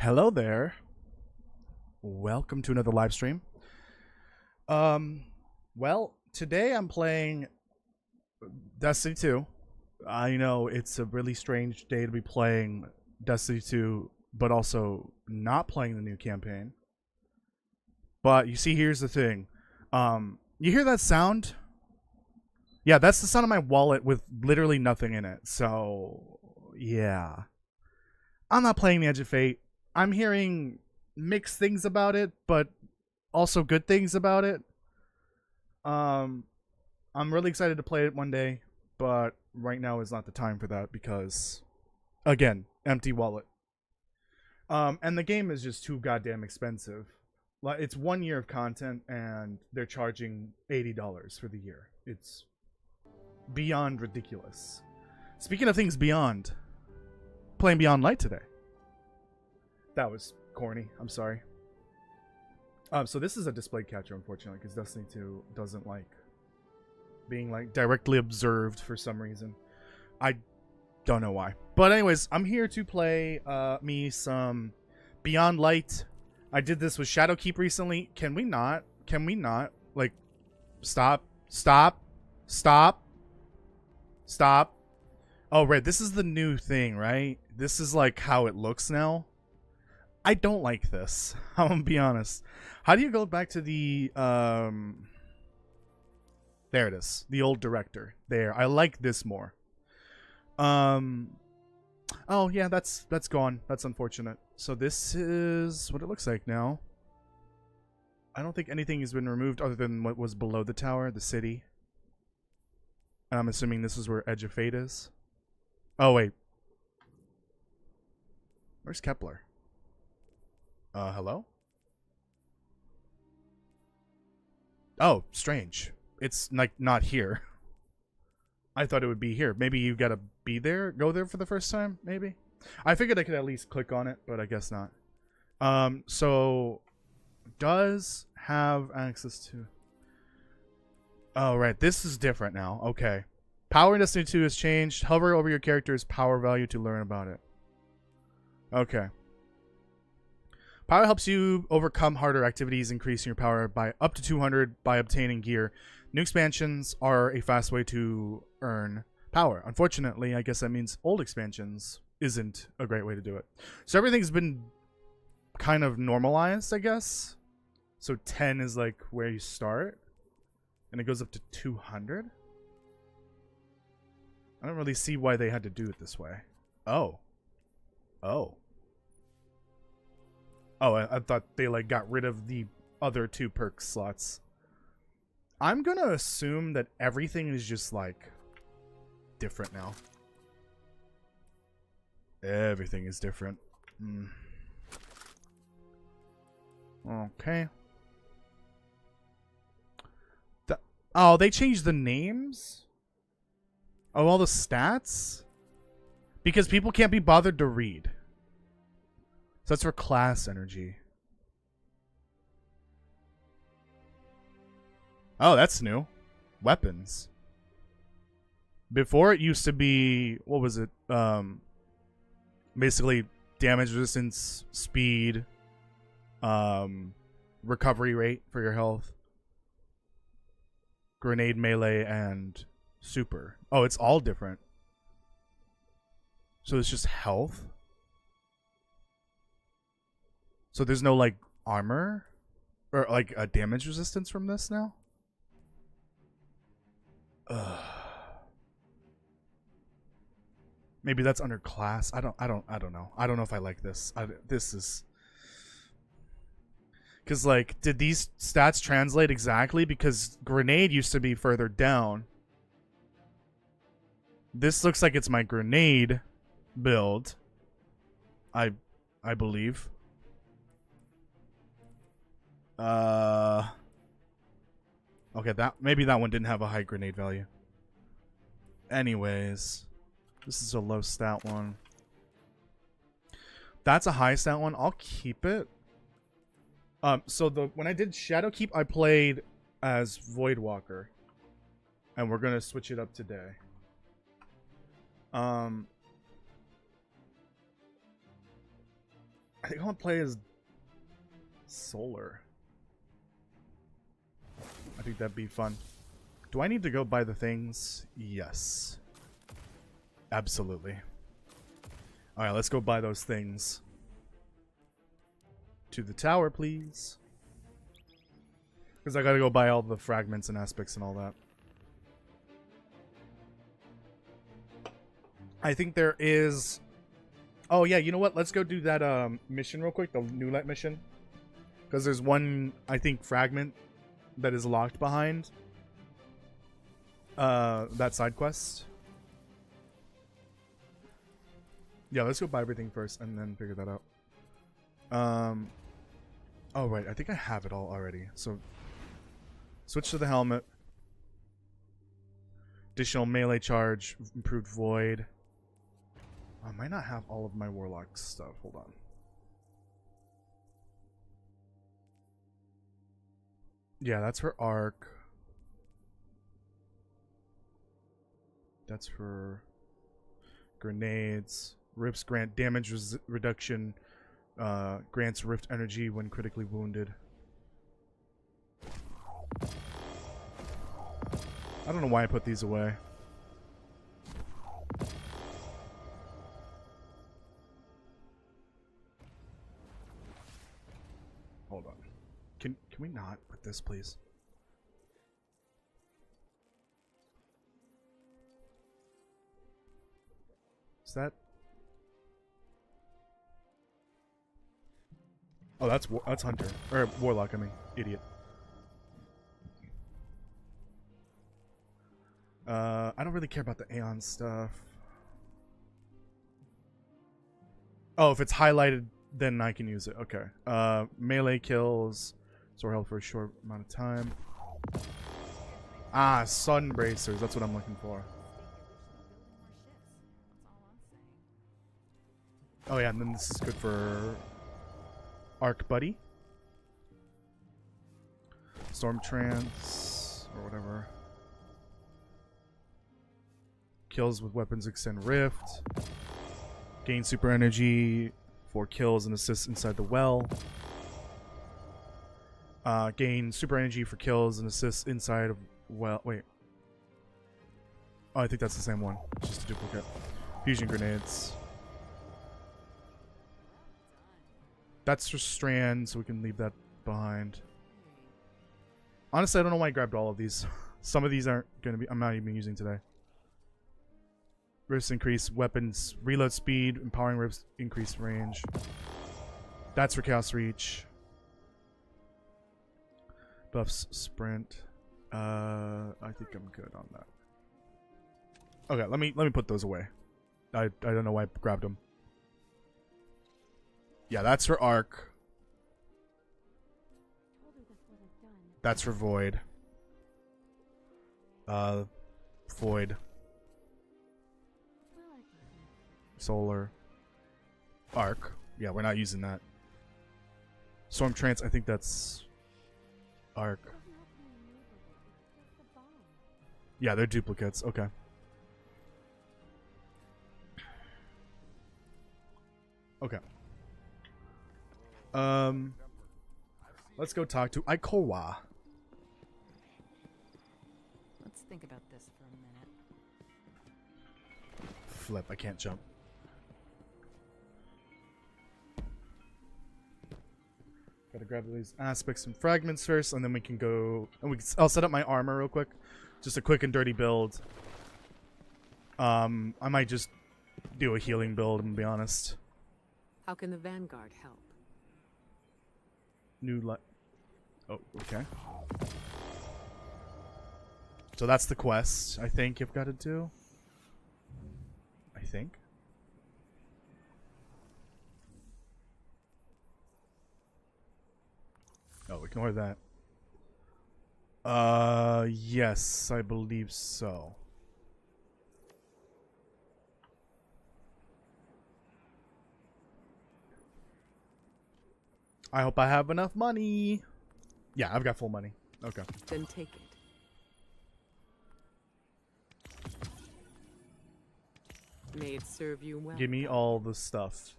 Hello there. Welcome to another live stream. Well, today I'm playing Destiny 2. I know it's a really strange day to be playing Destiny 2, but also not playing the new campaign. But you see, here's the thing. You hear that sound? Yeah, that's the sound of my wallet with literally nothing in it. So, yeah. I'm not playing the Edge of Fate. I'm hearing mixed things about it, but also good things about it. I'm really excited to play it one day, but right now is not the time for that because, again, empty wallet. And the game is just too goddamn expensive. Like, it's 1 year of content, and they're charging $80 for the year. It's beyond ridiculous. Speaking of things beyond, playing Beyond Light today. That was corny. I'm sorry. So this is a display catcher, unfortunately, because Destiny 2 doesn't like being like directly observed for some reason. I don't know why. But anyways, I'm here to play me some Beyond Light. I did this with Shadowkeep recently. Can we not? Can we not? Like, stop. Stop. Stop. Stop. Oh, right. This is the new thing, right? This is like how it looks now. I don't like this. I'm gonna be honest. How do you go back to the there it is. The old director. There. I like this more. Oh yeah, that's gone. That's unfortunate. So this is what it looks like now. I don't think anything has been removed other than what was below the tower, the city. And I'm assuming this is where Edge of Fate is. Oh wait. Where's Kepler? Hello? Oh, strange. It's like not here. I thought it would be here. Maybe you gotta be there, go there for the first time, maybe? I figured I could at least click on it, but I guess not. So does have access to. Oh, right. This is different now. Okay. Power in Destiny 2 has changed. Hover over your character's power value to learn about it. Okay. Power helps you overcome harder activities, increasing your power by up to 200 by obtaining gear. New expansions are a fast way to earn power. Unfortunately, I guess that means old expansions isn't a great way to do it. So everything's been kind of normalized, I guess. So 10 is like where you start, and it goes up to 200. I don't really see why they had to do it this way. Oh. Oh. Oh, I thought they like got rid of the other 2 perk slots. I'm gonna assume that everything is just like different now. Everything is different. Okay. Oh, they changed the names? Oh, all the stats? Because people can't be bothered to read. So that's for class energy. Oh, that's new. Weapons. Before it used to be, what was it? Basically damage resistance, speed, recovery rate for your health, grenade melee, and super. Oh, it's all different. So it's just health? So there's no like armor or like a damage resistance from this now? Maybe that's under class. I don't know. I don't know if I like this. This is because like, did these stats translate exactly? Because grenade used to be further down. This looks like it's my grenade build. I believe. Okay, maybe that one didn't have a high grenade value. Anyways, this is a low stat one. That's a high stat one. I'll keep it. So when I did Shadowkeep, I played as Voidwalker, and we're gonna switch it up today. I think I want to play as Solar. I think that'd be fun. Do I need to go buy the things? Yes. Absolutely. Alright, let's go buy those things. To the tower, please. Because I gotta go buy all the fragments and aspects and all that. I think there is... Oh, yeah, you know what? Let's go do that mission real quick. The New Light mission. Because there's one, I think, fragment that is locked behind that side quest. Yeah, let's go buy everything first and then figure that out. Oh, right. I think I have it all already. So, switch to the helmet. Additional melee charge. Improved void. I might not have all of my warlock stuff. Hold on. Yeah, that's for arc. That's for grenades. Rifts grant damage reduction. Grants rift energy when critically wounded. I don't know why I put these away. Hold on. Can we not put this, please? Is that? Oh, that's Hunter or Warlock. I mean, idiot. I don't really care about the Aeon stuff. Oh, if it's highlighted, then I can use it. Okay. Melee kills. Sword held for a short amount of time. Ah, Sun Bracers. That's what I'm looking for. Oh yeah, and then this is good for Arc Buddy. Storm Trance, or whatever. Kills with weapons extend rift. Gain super energy for kills and assists inside the well. Gain super energy for kills and assists inside of well. Wait. Oh, I think that's the same one. It's just a duplicate. Fusion grenades. That's for Strand, so we can leave that behind. Honestly, I don't know why I grabbed all of these. Some of these aren't going to be... I'm not even using today. Rifts increase weapons reload speed. Empowering rifts increase range. That's for Chaos Reach. Buffs sprint. I think I'm good on that. Okay, let me put those away. I don't know why I grabbed them. Yeah, that's for Arc. That's for Void. Void. Solar. Arc. Yeah, we're not using that. Storm Trance, I think that's Arc. Yeah, they're duplicates. Okay. Okay. Let's go talk to Ikowa. Let's think about this for a minute. Flip, I can't jump. Gotta grab these aspects and fragments first, and then we can go. And I'll set up my armor real quick. Just a quick and dirty build. I might just do a healing build, I'm gonna be honest. How can the Vanguard help? New light. Oh, okay. So that's the quest, I think you've got to do. I think. Oh, ignore that. Yes, I believe so. I hope I have enough money. Yeah, I've got full money. Okay. Then take it. May it serve you well. Give me all the stuff.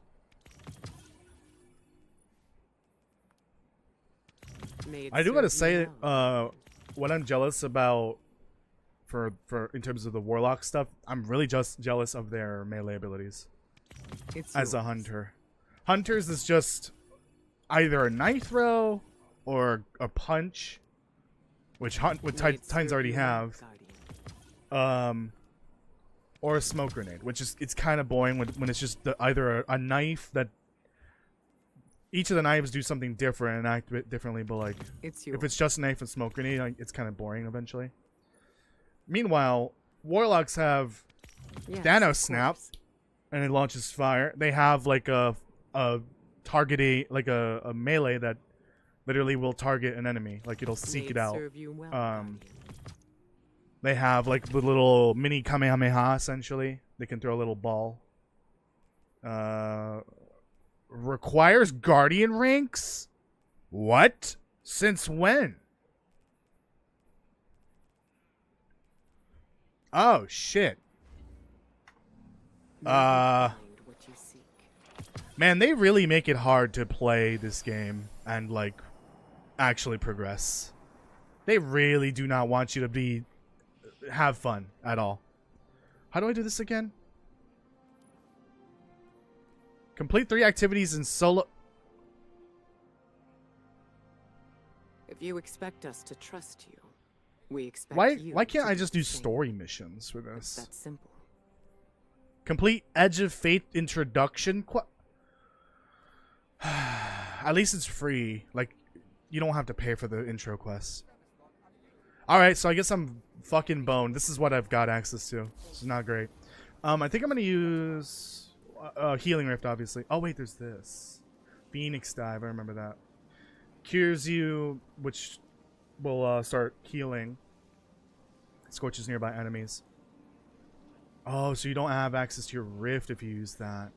May it I do serve gotta you say, well. what I'm jealous about for in terms of the warlock stuff, I'm really just jealous of their melee abilities It's as a yours. hunter. Hunters is just either a knife throw or a punch, which May it Titans serve already you well, have, Guardian. or a smoke grenade, which is it's kind of boring when it's just either a knife that each of the knives do something different and act a bit differently, but like It's yours. if it's just a knife and smoke grenade, like, it's kind of boring eventually. Meanwhile, warlocks have Yes, Thanos of snap, course. and it launches fire. They have like a targeting, like a melee that literally will target an enemy, like it'll seek May it out. serve you well, Um, Guardian. They have like the little mini Kamehameha, essentially. They can throw a little ball. Requires Guardian ranks? What? Since when? Oh, shit. May you find what you seek. Man, they really make it hard to play this game and, like, actually progress. They really do not want you to have fun at all. How do I do this again? Complete 3 activities in solo. If you expect us to trust you, we expect you Why can't to I do just the do same. story missions for It's this? that simple. Complete Edge of Fate introduction. At least it's free. Like, you don't have to pay for the intro quest. Alright, so I guess I'm fucking boned. This is what I've got access to. This is not great. I think I'm gonna use Healing Rift, obviously. Oh wait, there's this. Phoenix Dive, I remember that. Cures you, which will start healing. Scorches nearby enemies. Oh, so you don't have access to your Rift if you use that.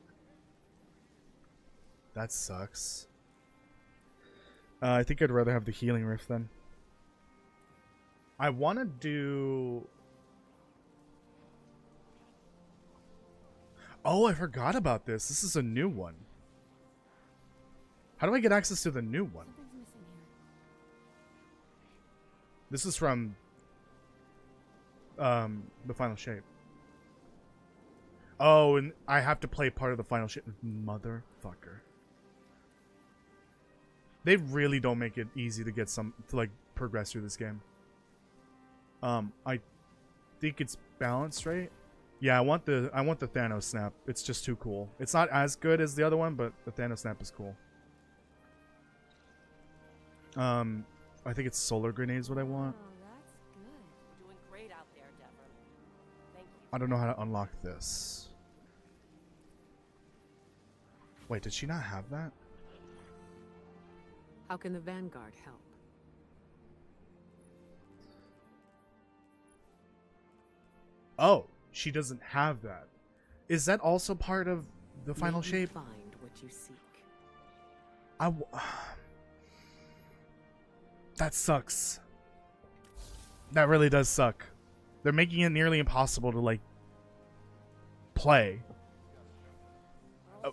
That sucks. I think I'd rather have the Healing Rift then. I want to do... Oh, I forgot about this. This is a new one. How do I get access to the new one? This is from the Final Shape. Oh, and I have to play part of the Final Shape. Motherfucker. They really don't make it easy to get to like progress through this game. I think it's balanced, right? Yeah, I want the Thanos snap. It's just too cool. It's not as good as the other one, but the Thanos snap is cool. I think it's solar grenades what I want. Oh, that's good. Doing great out there, Deborah. Thank you. I don't know how to unlock this. Wait, did she not have that? How can the Vanguard help? Oh, she doesn't have that. Is that also part of the Final May you Shape? find what you seek. That sucks. That really does suck. They're making it nearly impossible to, like, play.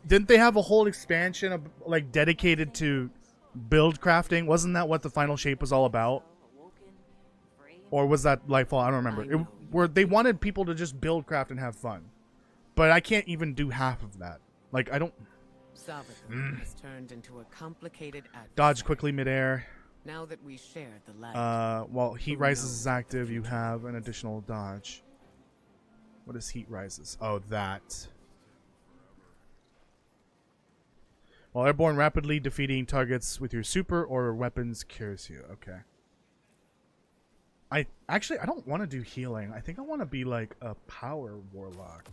Didn't they have a whole expansion of, like, dedicated to build crafting? Wasn't that what the Final Shape was all about? Or was that Lightfall? I don't remember. Where they wanted people to just build craft and have fun. But I can't even do half of that. Like, I don't... Salvatore has turned into a complicated adversary. Dodge quickly midair. Now that we share the light. While Heat Rises is active, you have an additional dodge. What is Heat Rises? Oh, that. While airborne, rapidly defeating targets with your super or weapons cures you. Okay. I don't want to do healing. I think I want to be like a power warlock.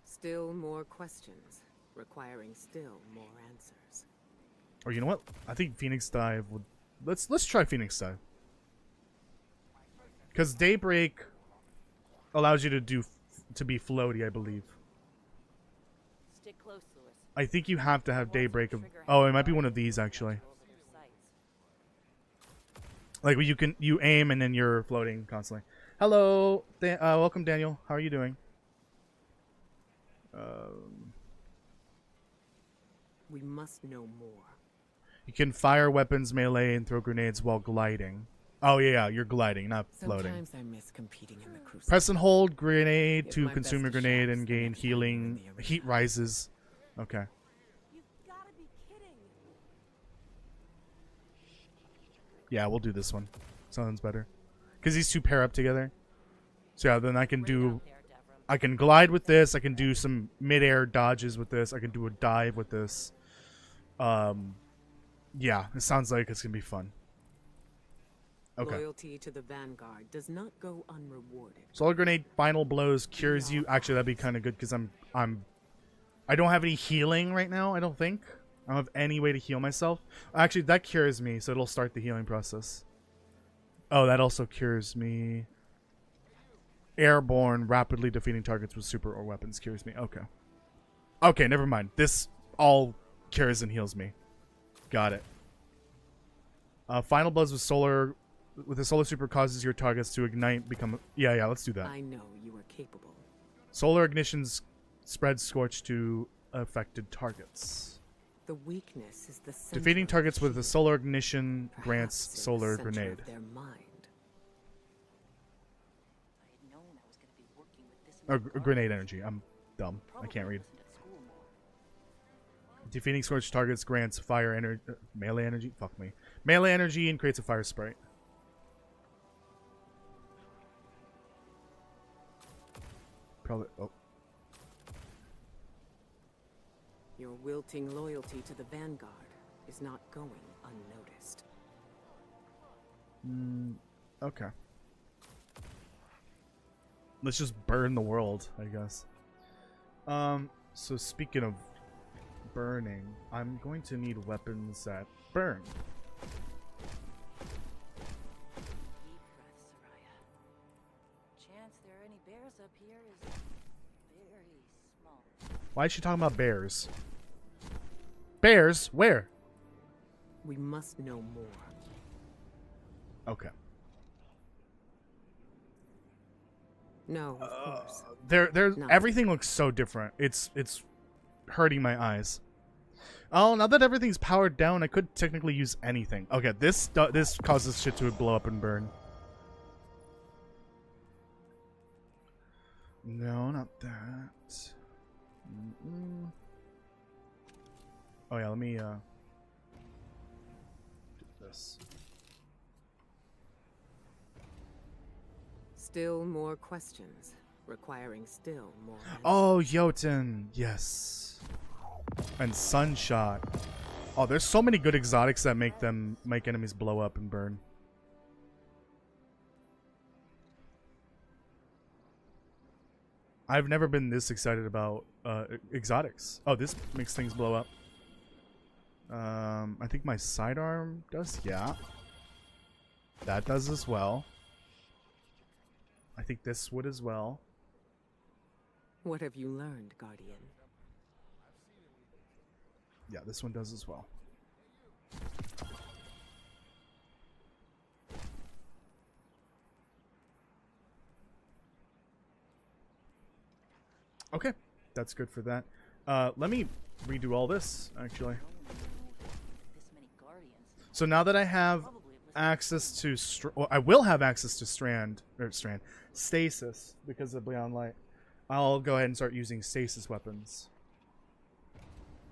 Still more questions, requiring still more answers. Or you know what? I think Phoenix Dive would... Let's try Phoenix Dive. Because Daybreak allows you to be floaty, I believe. Stick close, Lewis. I think you have to have Daybreak. Oh, it might be one of these actually. Like you aim and then you're floating constantly. Hello, welcome Daniel. How are you doing? We must know more. You can fire weapons melee and throw grenades while gliding. Oh yeah, you're gliding, not floating. Sometimes I miss competing in the crucible. Press and hold grenade Give to my consume your best grenade shots and the gain next time you're in healing. the Heat arena. rises. Okay. You've gotta be kidding. Yeah, we'll do this one. Sounds better. Because these two pair up together. So yeah, then I can do... I can glide with this. I can do some mid-air dodges with this. I can do a dive with this. Yeah, it sounds like it's going to be fun. Okay. Loyalty to the Vanguard does not go unrewarded. Solar grenade final blows cures you. Actually, that'd be kind of good because I don't have any healing right now. I don't think I don't have any way to heal myself. Actually, that cures me, so it'll start the healing process. Oh, that also cures me. Airborne, rapidly defeating targets with super or weapons cures me. Okay. Okay, never mind. This all cures and heals me. Got it. Final blows with solar. With the solar super causes your targets to ignite, become... Yeah, let's do that. I know you are capable. Solar ignitions spread scorch to affected targets. The weakness is the center Defeating of targets with a shield. solar ignition grants Perhaps in the solar center of grenade. their mind. I had known I was going to be working with this Or many grenade guardians. energy. I'm dumb. I Probably can't read. wasn't at school more. Defeating scorch targets grants fire energy. Melee energy? Fuck me. Melee energy and creates a fire sprite. Probably. Oh. Your wilting loyalty to the Vanguard is not going unnoticed. Okay. Let's just burn the world, I guess. So speaking of burning, I'm going to need weapons that burn. Deep breath, Soraya. Chance there are any bears up here is very small. Why is she talking about bears? Bears? Where? We must know more. Okay. No, of course. There's No. everything looks so different. It's hurting my eyes. Oh, now that everything's powered down, I could technically use anything. Okay, this causes shit to blow up and burn. No, not that. Oh yeah, let me do this. Still more questions, requiring still more answers. Oh, Jotun, yes. And Sunshot. Oh, there's so many good exotics that make enemies blow up and burn. I've never been this excited about exotics. Oh, this makes things blow up. I think my sidearm does. Yeah. That does as well. I think this would as well. What have you learned, Guardian? Yeah, this one does as well. Okay, that's good for that. Let me redo all this, actually. This many guardians. So now that I have Probably it was access to... well, I will have access to stasis, because of Beyond Light. I'll go ahead and start using stasis weapons.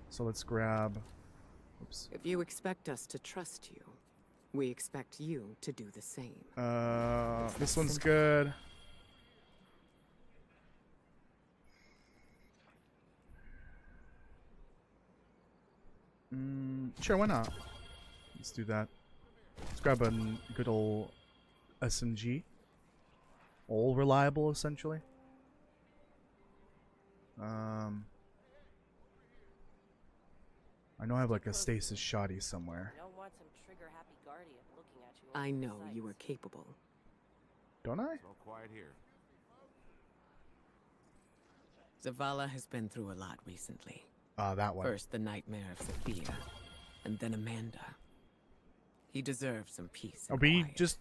So let's grab... Oops. If you expect us to trust you, we expect you to do the same. This one's good. Sure, why not? Let's do that. Let's grab a good old SMG. All reliable, essentially. I know I have like a stasis shoddy somewhere. You don't want some trigger-happy guardian looking at you. I over know the you are sights. capable. Don't I? All quiet here. Zavala has been through a lot recently. That one. First the nightmare of Sophia, and then Amanda. He deserves some peace. Are and we quiet. just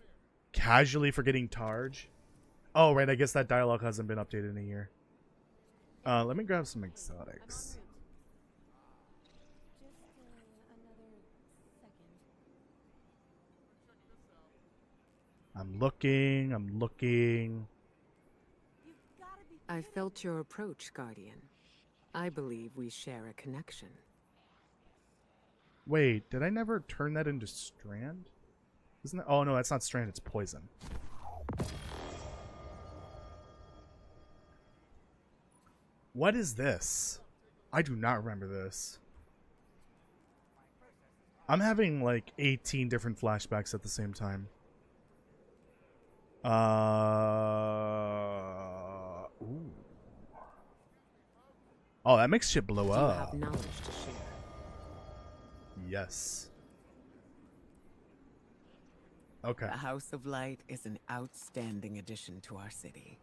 casually forgetting Tarj? Oh, right. I guess that dialogue hasn't been updated in a year. Let me grab some exotics. Just another I'm looking. I'm looking. You've gotta be I felt your approach, Guardian. I believe we share a connection. Wait, did I never turn that into Strand? Isn't that? Oh no, that's not Strand. It's Poison. What is this? I do not remember this. I'm having like 18 different flashbacks at the same time. Ooh. Oh, that makes shit blow Do you up. have knowledge to share? Yes. Okay. The House of Light is an outstanding addition to our city.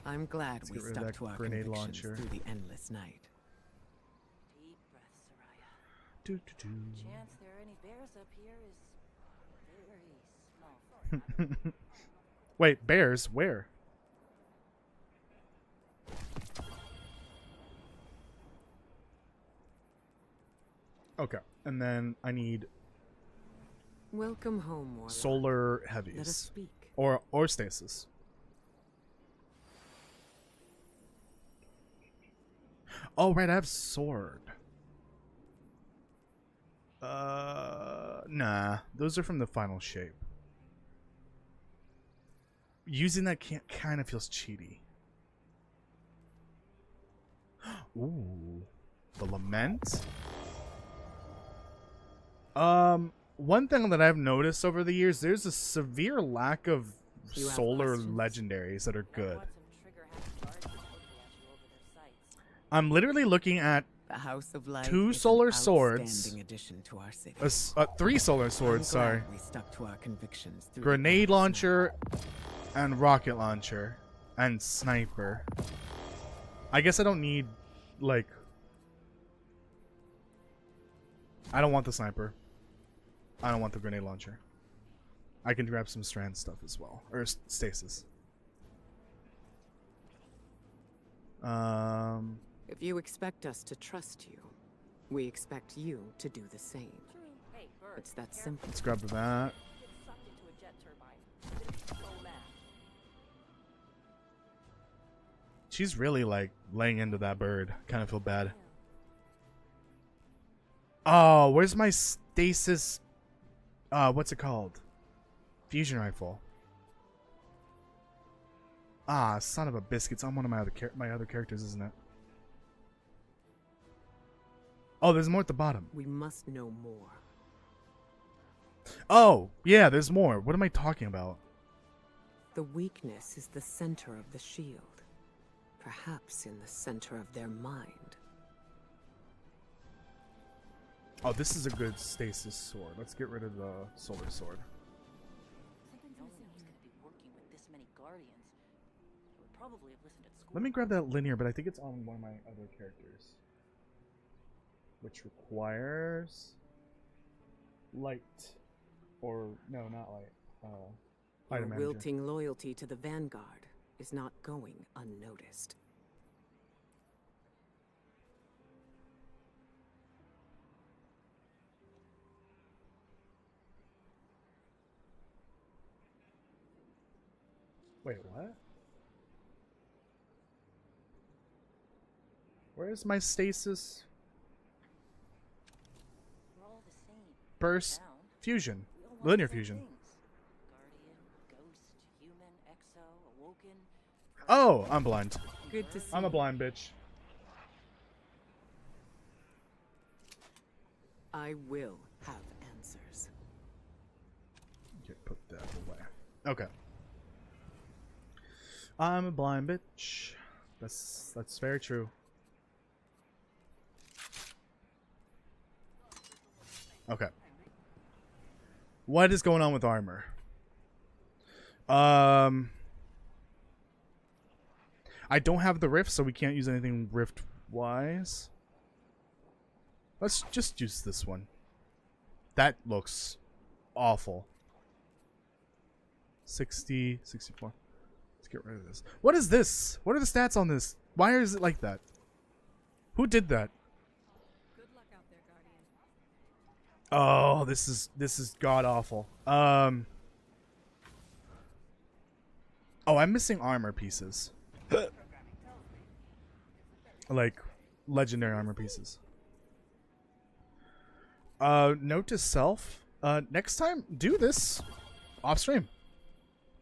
I'm glad Let's we get rid of stuck that to our grenade convictions launcher. through the endless night. Deep breath, Soraya. Do-do-do. Chance there are any bears up here is very small. Wait, bears? Where? Okay, and then I need Welcome home, Warlock. solar Let us heavies speak. or stasis. Oh right, I have sword. Nah, those are from the final shape. Using that kind of feels cheaty. Ooh, the lament. One thing that I've noticed over the years, there's a severe lack of You have solar questions? legendaries that are good. Want some trigger-happy guards to poke at you over their sights. I'm literally looking at The House of Light Two is solar an swords. outstanding addition to our city. 3 solar I'm swords, sorry. glad we stuck to our convictions through the Grenade endless launcher and rocket launcher and sniper. I guess I don't need, like... I don't want the sniper. I don't want the grenade launcher. I can grab some strand stuff as well. Or stasis. If you expect us to trust you, we expect you to do the same. True. Hey, bird. It's that careful. simple. Let's grab that. Get sucked into a jet turbine. It's so mad. She's really, like, laying into that bird. Kind of feel bad. Oh, where's my stasis... what's it called? Fusion rifle. Ah, son of a biscuit. It's on one of my other characters, isn't it? Oh, there's more at the bottom. We must know more. Oh, yeah, there's more. What am I talking about? The weakness is the center of the shield. Perhaps in the center of their mind. Oh, this is a good stasis sword. Let's get rid of the solar sword. No one was going to be working with this many guardians. They would probably have listened at school. Let me grab that linear, but I think it's on one of my other characters. Which requires... light. Or, no, not light. Your Item manager. wilting loyalty to the Vanguard is not going unnoticed. Wait, what? Where's my stasis? We're all the same. Burst Down. fusion. We all want Linear the same fusion. things. Guardian, ghost, human, exo, awoken. Oh, I'm blind. Good to see I'm a you. blind bitch. I will have answers. Okay, put that away. Okay. I'm a blind bitch. That's very true. Okay. What is going on with armor? I don't have the rift, so we can't use anything rift wise. Let's just use this one. That looks awful. 60, 64. Let's get rid of this. What is this? What are the stats on this? Why is it like that? Who did that? Good luck out there, Guardian. Oh, this is god awful. Oh, I'm missing armor pieces. Like legendary armor pieces. Note to self. Next time do this off stream.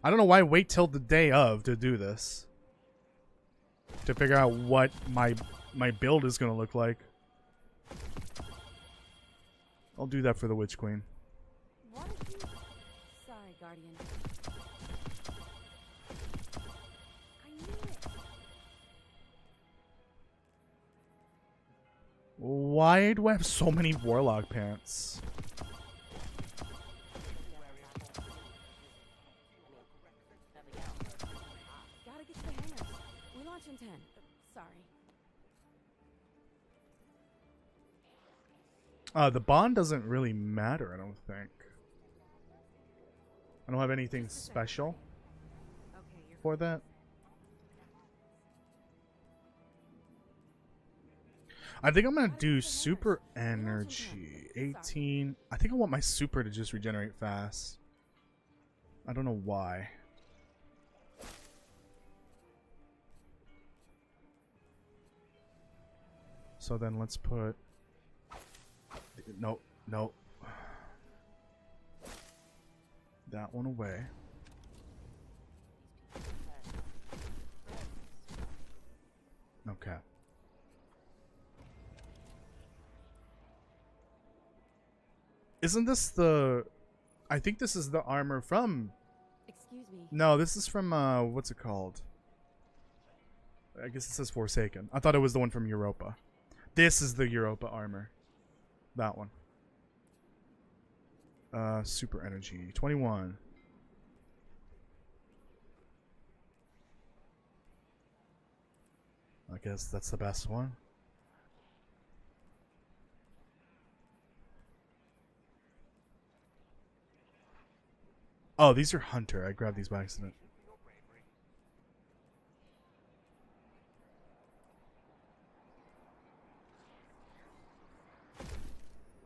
I don't know why wait till the day of to do this. To figure out what my build is gonna look like. I'll do that for the Witch Queen. What did you... Sorry, Guardian. I knew it. Why do I have so many Warlock pants? Gotta get to the hangars. We launch in 10. Sorry. The bond doesn't really matter, I don't think. I don't have anything special Okay, you're for that. I think I'm gonna do super energy. 18. I think I want my super to just regenerate fast. I don't know why. So then let's put... No, no. That one away. Okay. Isn't this the... I think this is the armor from... Excuse me. No, this is from, what's it called? I guess it says Forsaken. I thought it was the one from Europa. This is the Europa armor. That one. Super energy. 21. I guess that's the best one. Oh, these are Hunter. I grabbed these by accident.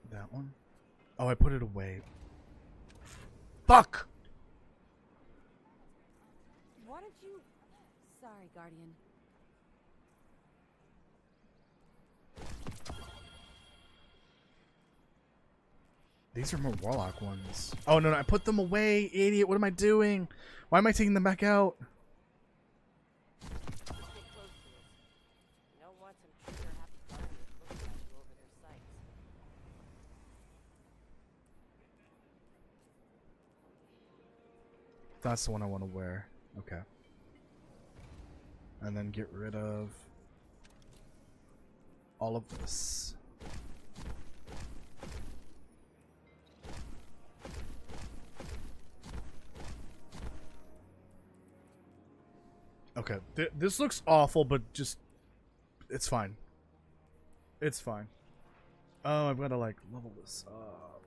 That one? Oh, I put it away. Fuck! What did you... Sorry, Guardian. These are more Warlock ones. Oh, no, no, I put them away, idiot. What am I doing? Why am I taking them back out? Stay close to us. You don't want some trigger-happy guardians looking at you over their sights. That's the one I want to wear. Okay. And then get rid of all of this. Okay, this looks awful, but just... It's fine. It's fine. Oh, I've got to, like, level this up.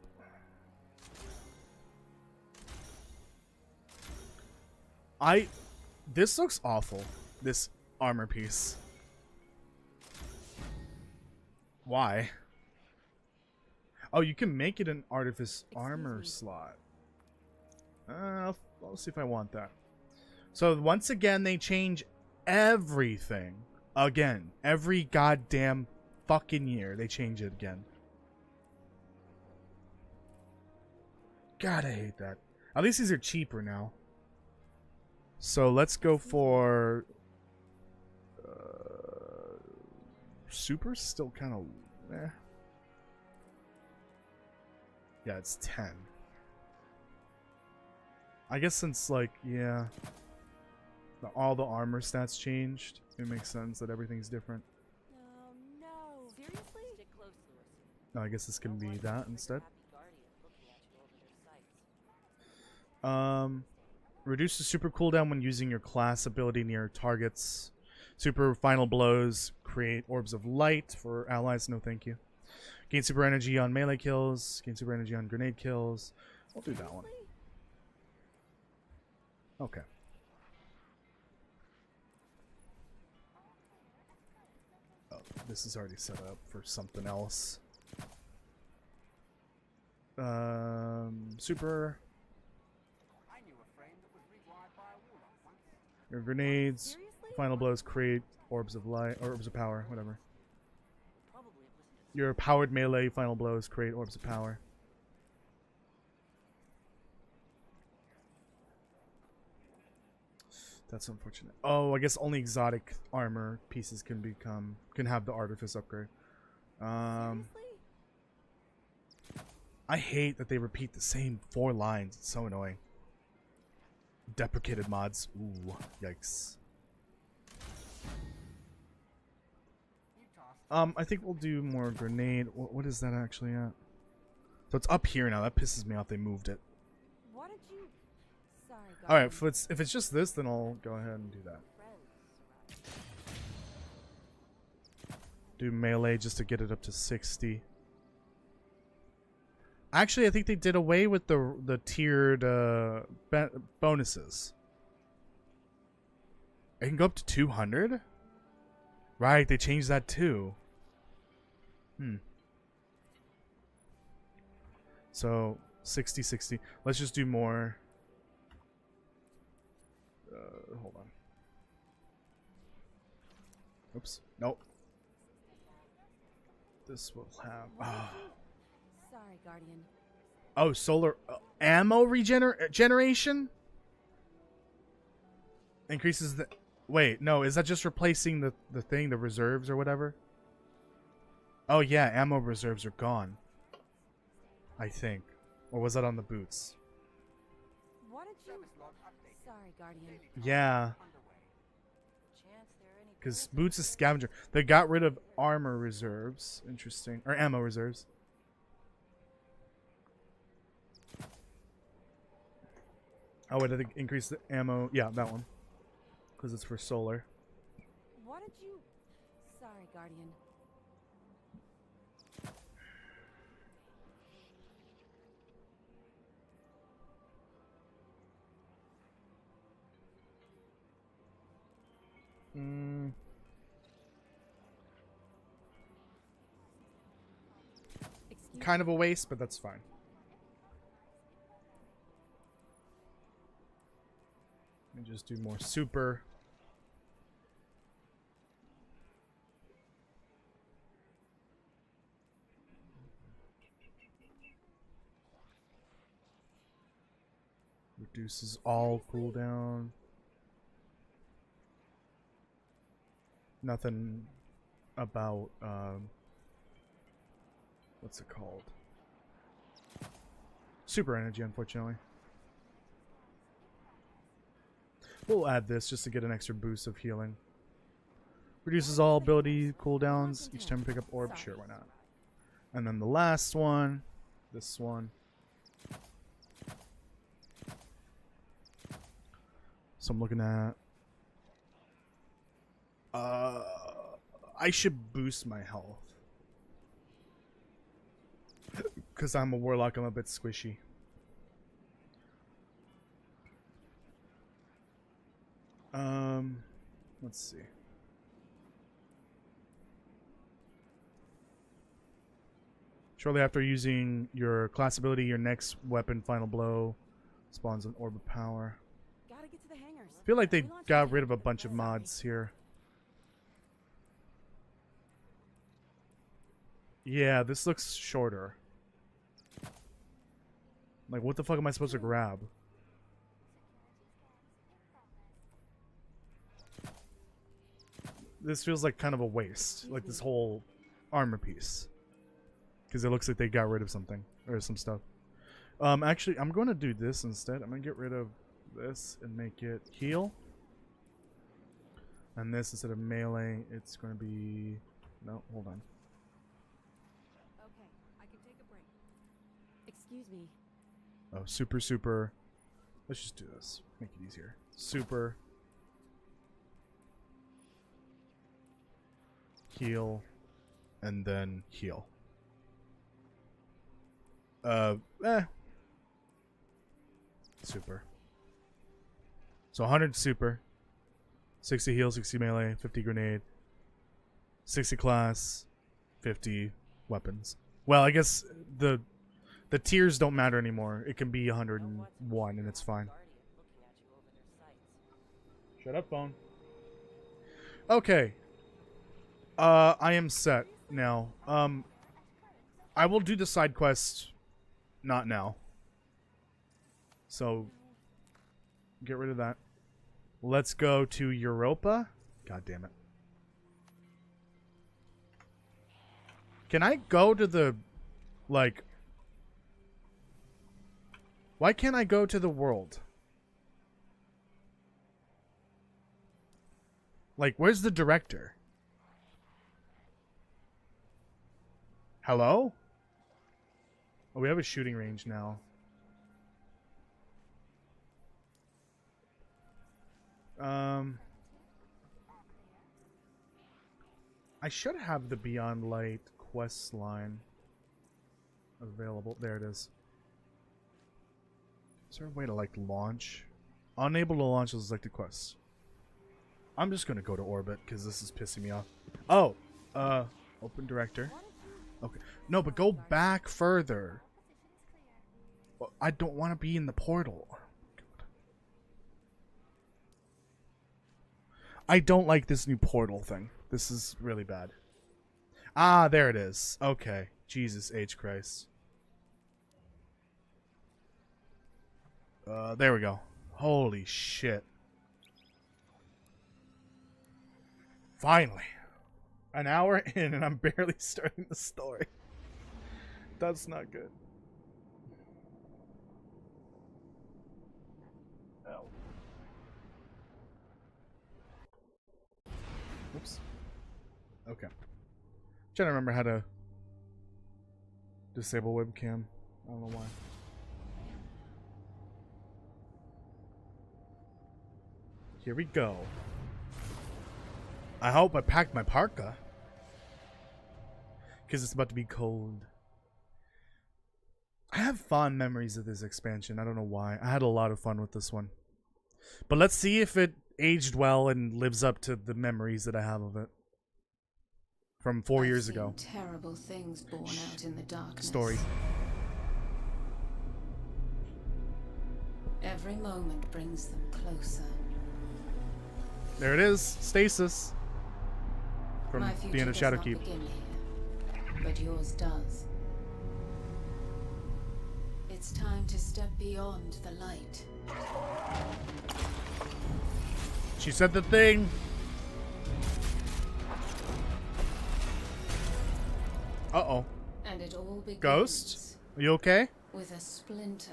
This looks awful. This armor piece. Why? Oh, you can make it an artifice armor slot. I'll see if I want that. So once again, they change everything. Again. Every goddamn fucking year, they change it again. God, I hate that. At least these are cheaper now. So let's go for... Super's still kind of... eh. Yeah, it's 10. I guess since, like, yeah... all the armor stats changed, it makes sense that everything's different. Oh, no. Seriously? Stick close to us. No, I guess this can be that instead. Trigger-happy guardians looking at you over their sights. Reduce the super cooldown when using your class ability near targets. Super final blows create orbs of light for allies. No, thank you. Gain super energy on melee kills. Gain super energy on grenade kills. I'll do that one. Okay. Oh, this is already set up for something else. Super. I knew a frame that was rewired by a warlock once. Your grenades, Seriously? final blows create orbs of light, or orbs of power, whatever. Probably it wasn't Your powered melee final blows create orbs of power. That's unfortunate. Oh, I guess only exotic armor pieces can have the artifice upgrade. Seriously? I hate that they repeat the same 4 lines. It's so annoying. Deprecated mods. Ooh, yikes. I think we'll do more grenade. What is that actually at? So it's up here now. That pisses me off. They moved it. What did you... Sorry, All right, Guardian. if it's just this, then I'll go ahead and do that. friends, Soraya. Do melee just to get it up to 60. Actually, I think they did away with the tiered bonuses. It can go up to 200? Right, they changed that too. So, 60, 60. Let's just do more. Hold on. Oops. Nope. This will have... Sorry, Guardian. Oh, solar ammo regeneration? Increases the... Wait, no, is that just replacing the thing, the reserves or whatever? Oh yeah, ammo reserves are gone. I think. Or was that on the boots? What did you... Sorry, Guardian. Yeah, Chance there are any because bears boots is scavenger. They got rid of armor reserves. Interesting. Or ammo reserves. Oh wait, I think increase the ammo. Yeah, that one. Because it's for solar. What did you... Sorry, Guardian. Excuse Kind of a waste, but that's fine. And just do more super. Reduces all cooldown. Nothing about what's it called? Super energy, unfortunately. We'll add this just to get an extra boost of healing. Reduces all ability cooldowns each time you pick up orb. Sure, why not? And then the last one, this one. So I'm looking at... I should boost my health. Because I'm a warlock, I'm a bit squishy. Let's see. Shortly after using your class ability, your next weapon, Final Blow, spawns an orb of power. Gotta get to the hangars. I feel like they We launched got in rid of 10. a bunch of Sorry. mods here. Yeah, this looks shorter. Like, what the fuck am I supposed to grab? This feels like kind of a waste. Like, this whole armor piece. Because it looks like they got rid of something. Or some stuff. Actually, I'm going to do this instead. I'm going to get rid of this and make it heal. And this, instead of melee, it's going to be... No, hold on. Okay, I can take a break. Excuse me. Oh, super, super. Let's just do this. Make it easier. Super. Heal. And then heal. Super. So 100 super. 60 heal, 60 melee, 50 grenade. 60 class, 50 weapons. Well, I guess the tiers don't matter anymore. It can be 101 and it's fine. Guardian looking at you over their sights. Shut up, phone. Okay. I am set now. I will do the side quest not now. So get rid of that. Let's go to Europa. God damn it. Can I go to the like why can't I go to the world? Like, where's the director? Hello? Oh, we have a shooting range now. I should have the Beyond Light quest line available. There it is. Is there a way to, like, launch? Unable to launch the selected quests. I'm just gonna go to orbit because this is pissing me off. Oh, open director. Okay, no, but go back further. I don't want to be in the portal. I don't like this new portal thing. This is really bad. Ah, there it is. Okay, Jesus H. Christ. There we go. Holy shit. Finally. An hour in and I'm barely starting the story. That's not good. Ow. Oops. Okay. Trying to remember how to disable webcam. I don't know why. Here we go. I hope I packed my parka. Because it's about to be cold. I have fond memories of this expansion. I don't know why. I had a lot of fun with this one. But let's see if it aged well and lives up to the memories that I have of it. From 4 years ago. Terrible things born out in the darkness. Story. Every moment brings them closer. There it is. Stasis. From My the end of future does Shadowkeep. not begin here, but yours does. It's time to step beyond the light. She said the thing. Uh-oh. And it all begins Ghost? Are you okay? with a splinter.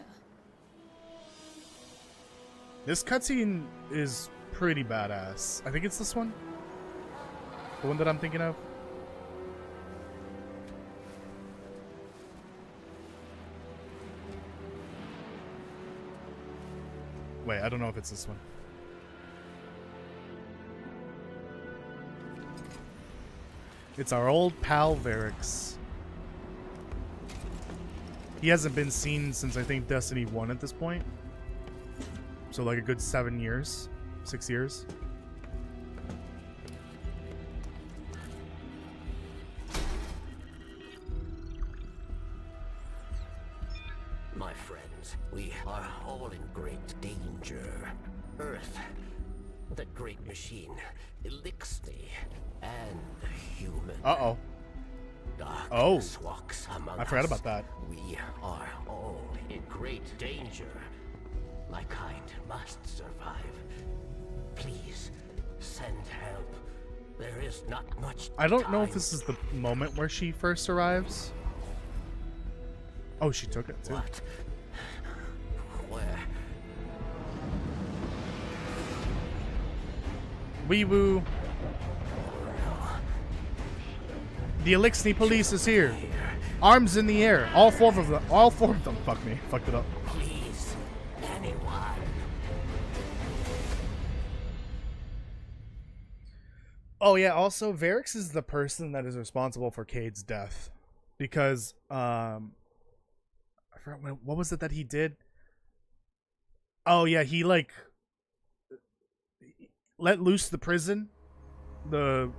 This cutscene is pretty badass. I think it's this one. The one that I'm thinking of. Wait, I don't know if it's this one. It's our old pal Varix. He hasn't been seen since I think Destiny 1 at this point. So like a good 7 years. 6 years. My friends, we are all in great danger. Earth, that great machine, Elixir, and human. Uh-oh. Darkness walks among I forgot us. about that. We are all in great danger. My kind must survive. Please, send help. There is not much I don't know if time. this is the moment where she first arrives. Oh, she took it too. What? Where? Wee woo. The Elixir police is here. Arms in the air. All four of them. All four of them. Fuck me. Fucked it up. Please, anyone. Oh yeah. Also, Varix is the person that is responsible for Cade's death, because I forgot what was it that he did. Oh yeah, he like let loose the prison, the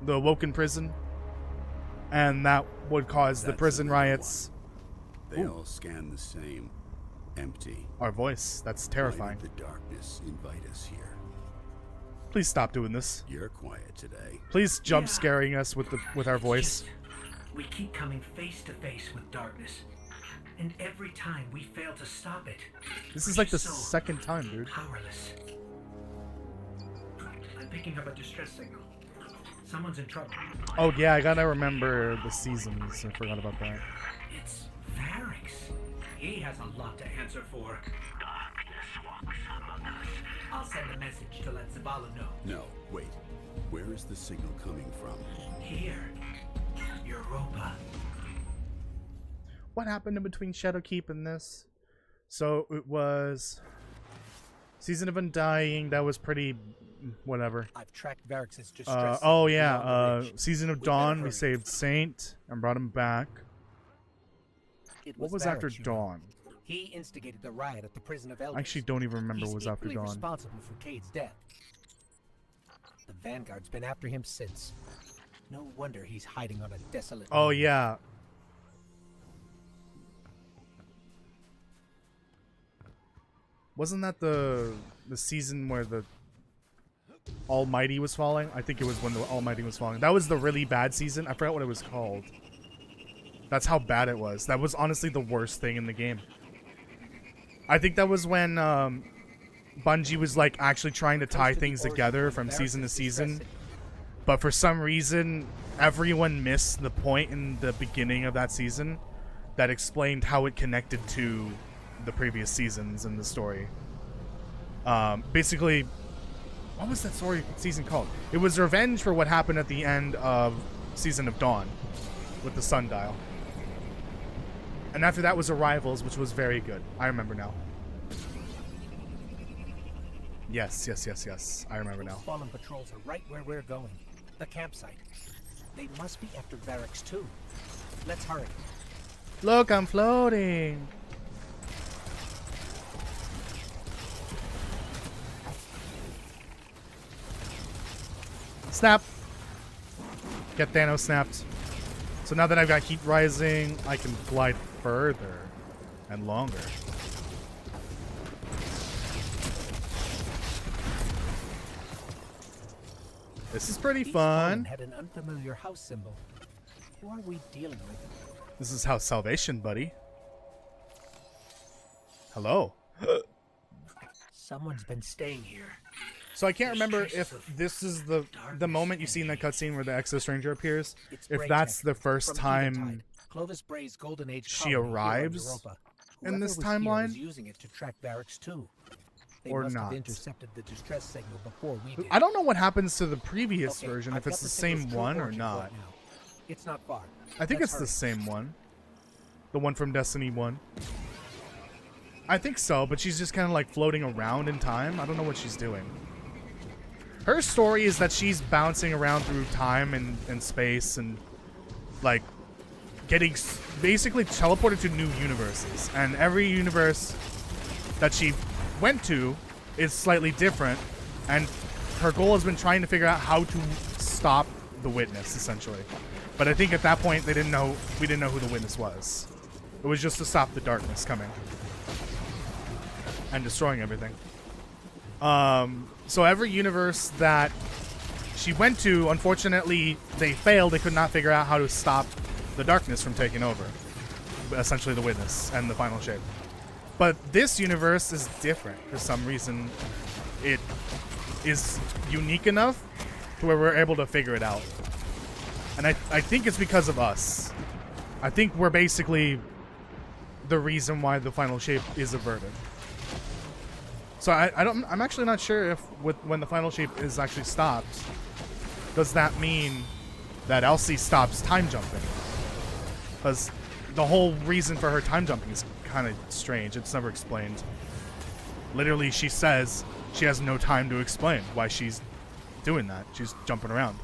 awoken prison, and that would cause the That's prison another riots. They Ooh. all scan the same. Empty. Our voice. That's Why terrifying. did the darkness invite us here? Please stop doing this. You're quiet today. Please jump scaring us with our voice. We keep coming face to face with darkness, and every time we fail to stop it. This is we're like the just so second time, dude. powerless. I'm picking up a distress signal. Someone's in trouble. Oh yeah, I gotta remember the seasons. I forgot about that. It's Varix. He has a lot to answer for. I'll send a message to let Zavala know. No, wait. Where is the signal coming from? Here, Europa. What happened in between Shadowkeep and this? So it was Season of Undying. That was pretty whatever. I've tracked Varix's distress. Oh yeah, Season of Dawn. We saved Saint and brought him back. What was after Dawn? He instigated the riot at the prison of Elders. I actually don't even remember He's what was after equally Dawn. responsible for Cade's death. The Vanguard's been after him since. No wonder he's hiding on a desolate. Oh mountain. yeah. Wasn't that the season where the Almighty was falling? I think it was when the Almighty was falling. That was the really bad season. I forgot what it was called. That's how bad it was. That was honestly the worst thing in the game. I think that was when Bungie was like actually trying to tie things together from season to season. But for some reason, everyone missed the point in the beginning of that season that explained how it connected to the previous seasons in the story. Basically, what was that story season called? It was revenge for what happened at the end of Season of Dawn with the sundial. And after that was Arrivals, which was very good. I remember now. Yes. I remember now. Those fallen patrols are right where we're going. The campsite. They must be after Varix too. Let's hurry. Look, I'm floating. Snap. Get Thanos snapped. So now that I've got heat rising, I can glide further and longer. This is pretty Each fun. fallen had an unfamiliar house symbol. Who are we dealing with? This is House Salvation, buddy. Hello. Someone's been staying here. So I can't remember if this is the moment you see in the cutscene where the Exo Stranger appears. It's If Braytech that's the first from time Eventide, Clovis Bray's Golden Age she colony here on arrives Europa. in Whoever this was here timeline? was using it to track Varix too. They Or must not. have intercepted the distress signal before we did. I don't know what happens to the previous Okay, version, I've if it's got the signal's same true one or origin not. right now. It's not far. I think Let's it's the hurry. same one. The one from Destiny 1. I think so, but she's just kind of like floating around in time. I don't know what she's doing. Her story is that she's bouncing around through time and space and like getting basically teleported to new universes. And every universe that she went to is slightly different. And her goal has been trying to figure out how to stop the Witness, essentially. But I think at that point we didn't know who the Witness was. It was just to stop the darkness coming and destroying everything. So every universe that she went to, unfortunately, they failed. They could not figure out how to stop the darkness from taking over. Essentially the Witness and the Final Shape. But this universe is different for some reason. It is unique enough to where we're able to figure it out. And I think it's because of us. I think we're basically the reason why the Final Shape is averted. So I'm actually not sure if when the Final Shape is actually stopped, does that mean that Elsie stops time jumping? Because the whole reason for her time jumping is kind of strange. It's never explained. Literally, she says she has no time to explain why she's doing that. She's jumping around.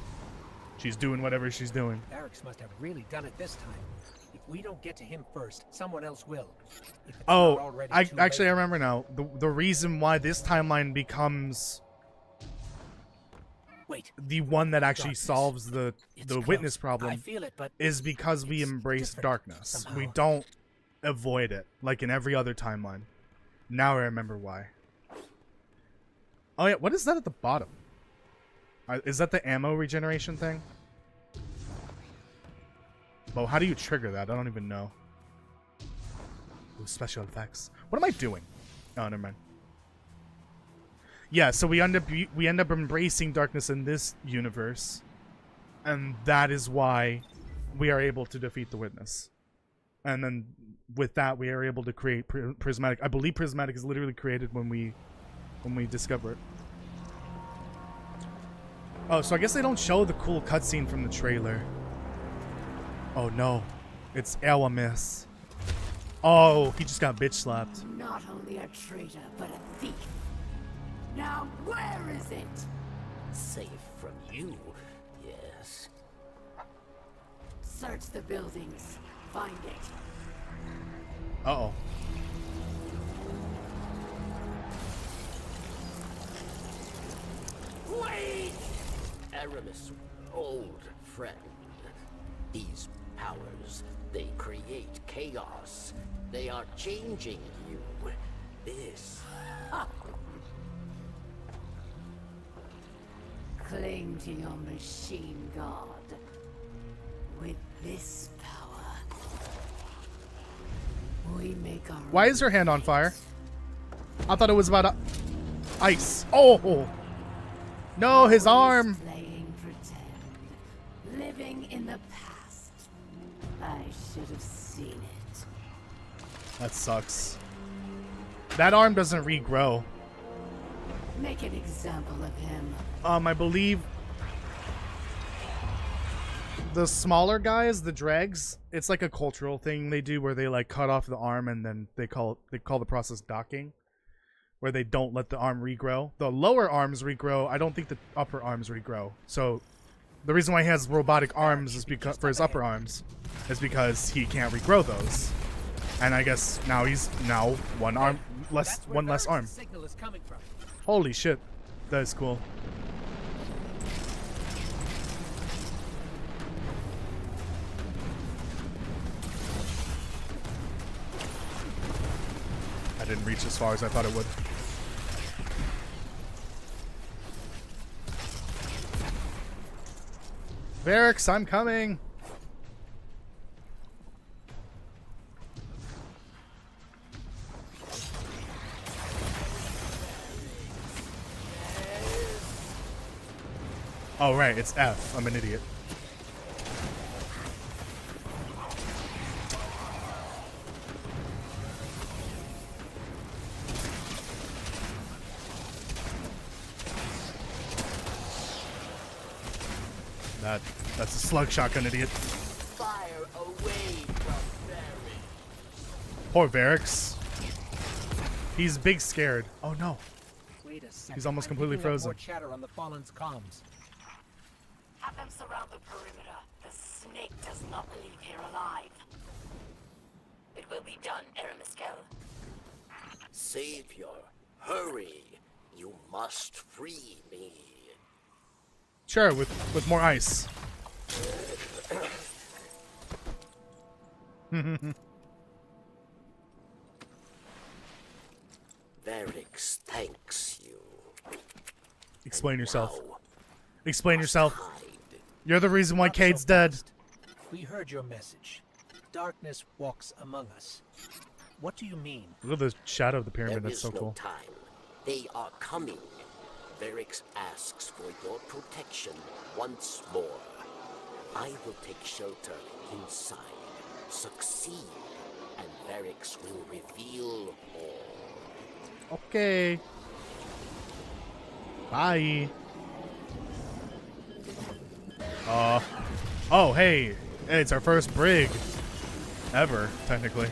She's doing whatever she's doing. Varix must have really done it this time. If we don't get to him first, someone else will. If it's not Oh, already I too actually I late. remember now. The reason why this timeline becomes Wait, the one that actually Darkness. solves the It's Witness close. I problem feel it, but is because we it's embrace different darkness. somehow. We don't avoid it like in every other timeline. Now I remember why. Oh yeah, what is that at the bottom? Is that the ammo regeneration thing? Well, how do you trigger that? I don't even know. Ooh, special effects. What am I doing? Oh, never mind. Yeah, so we end up embracing darkness in this universe, and that is why we are able to defeat the Witness. And then with that, we are able to create Prismatic. I believe Prismatic is literally created when we discover it. Oh, so I guess they don't show the cool cutscene from the trailer. Oh no, it's Elamis. Oh, he just got bitch slapped. Not only a traitor, but a thief. Now where is it? Safe from you, yes. Search the buildings. Find it. Uh-oh. Wait! Aramis, old friend. These powers, they create chaos. They are changing you. This... Cling to your machine god. With this power, we make our... Why is her hand on fire? I thought it was about ice. Oh! No, his arm! Playing pretend. Living in the past. I should have seen it. That sucks. That arm doesn't regrow. Make an example of him. I believe the smaller guys, the dregs, it's like a cultural thing they do where they like cut off the arm and then they call the process docking, where they don't let the arm regrow. The lower arms regrow. I don't think the upper arms regrow. So the reason why he has robotic arms is because for his upper arms is because he can't regrow those. And I guess now he's one less arm. Signal is coming from. Holy shit. That is cool. I didn't reach as far as I thought it would. Varix, I'm coming! Oh, right, it's F. I'm an idiot. That's a slug shotgun, idiot. Fire away from Varix. Poor Varix. He's big scared. Oh no. Wait a second. He's almost I'm completely picking up frozen. More chatter on the Fallen's comms. Have them surround the perimeter. The snake does not leave here alive. It will be done, Aramiskel. Savior, hurry. You must free me. Sure, with more ice. Varix thanks you. Explain yourself. Now, Explain yourself. hide. You're the reason why Not so Cade's dead. fast. We heard your message. Darkness walks among us. What do you mean? Look at the shadow of the pyramid. There That's is so no cool. time. They are coming. Varix asks for your protection once more. I will take shelter inside, succeed, and Varix will reveal all. Okay. Bye. Oh, hey. It's our first brig. Ever, technically.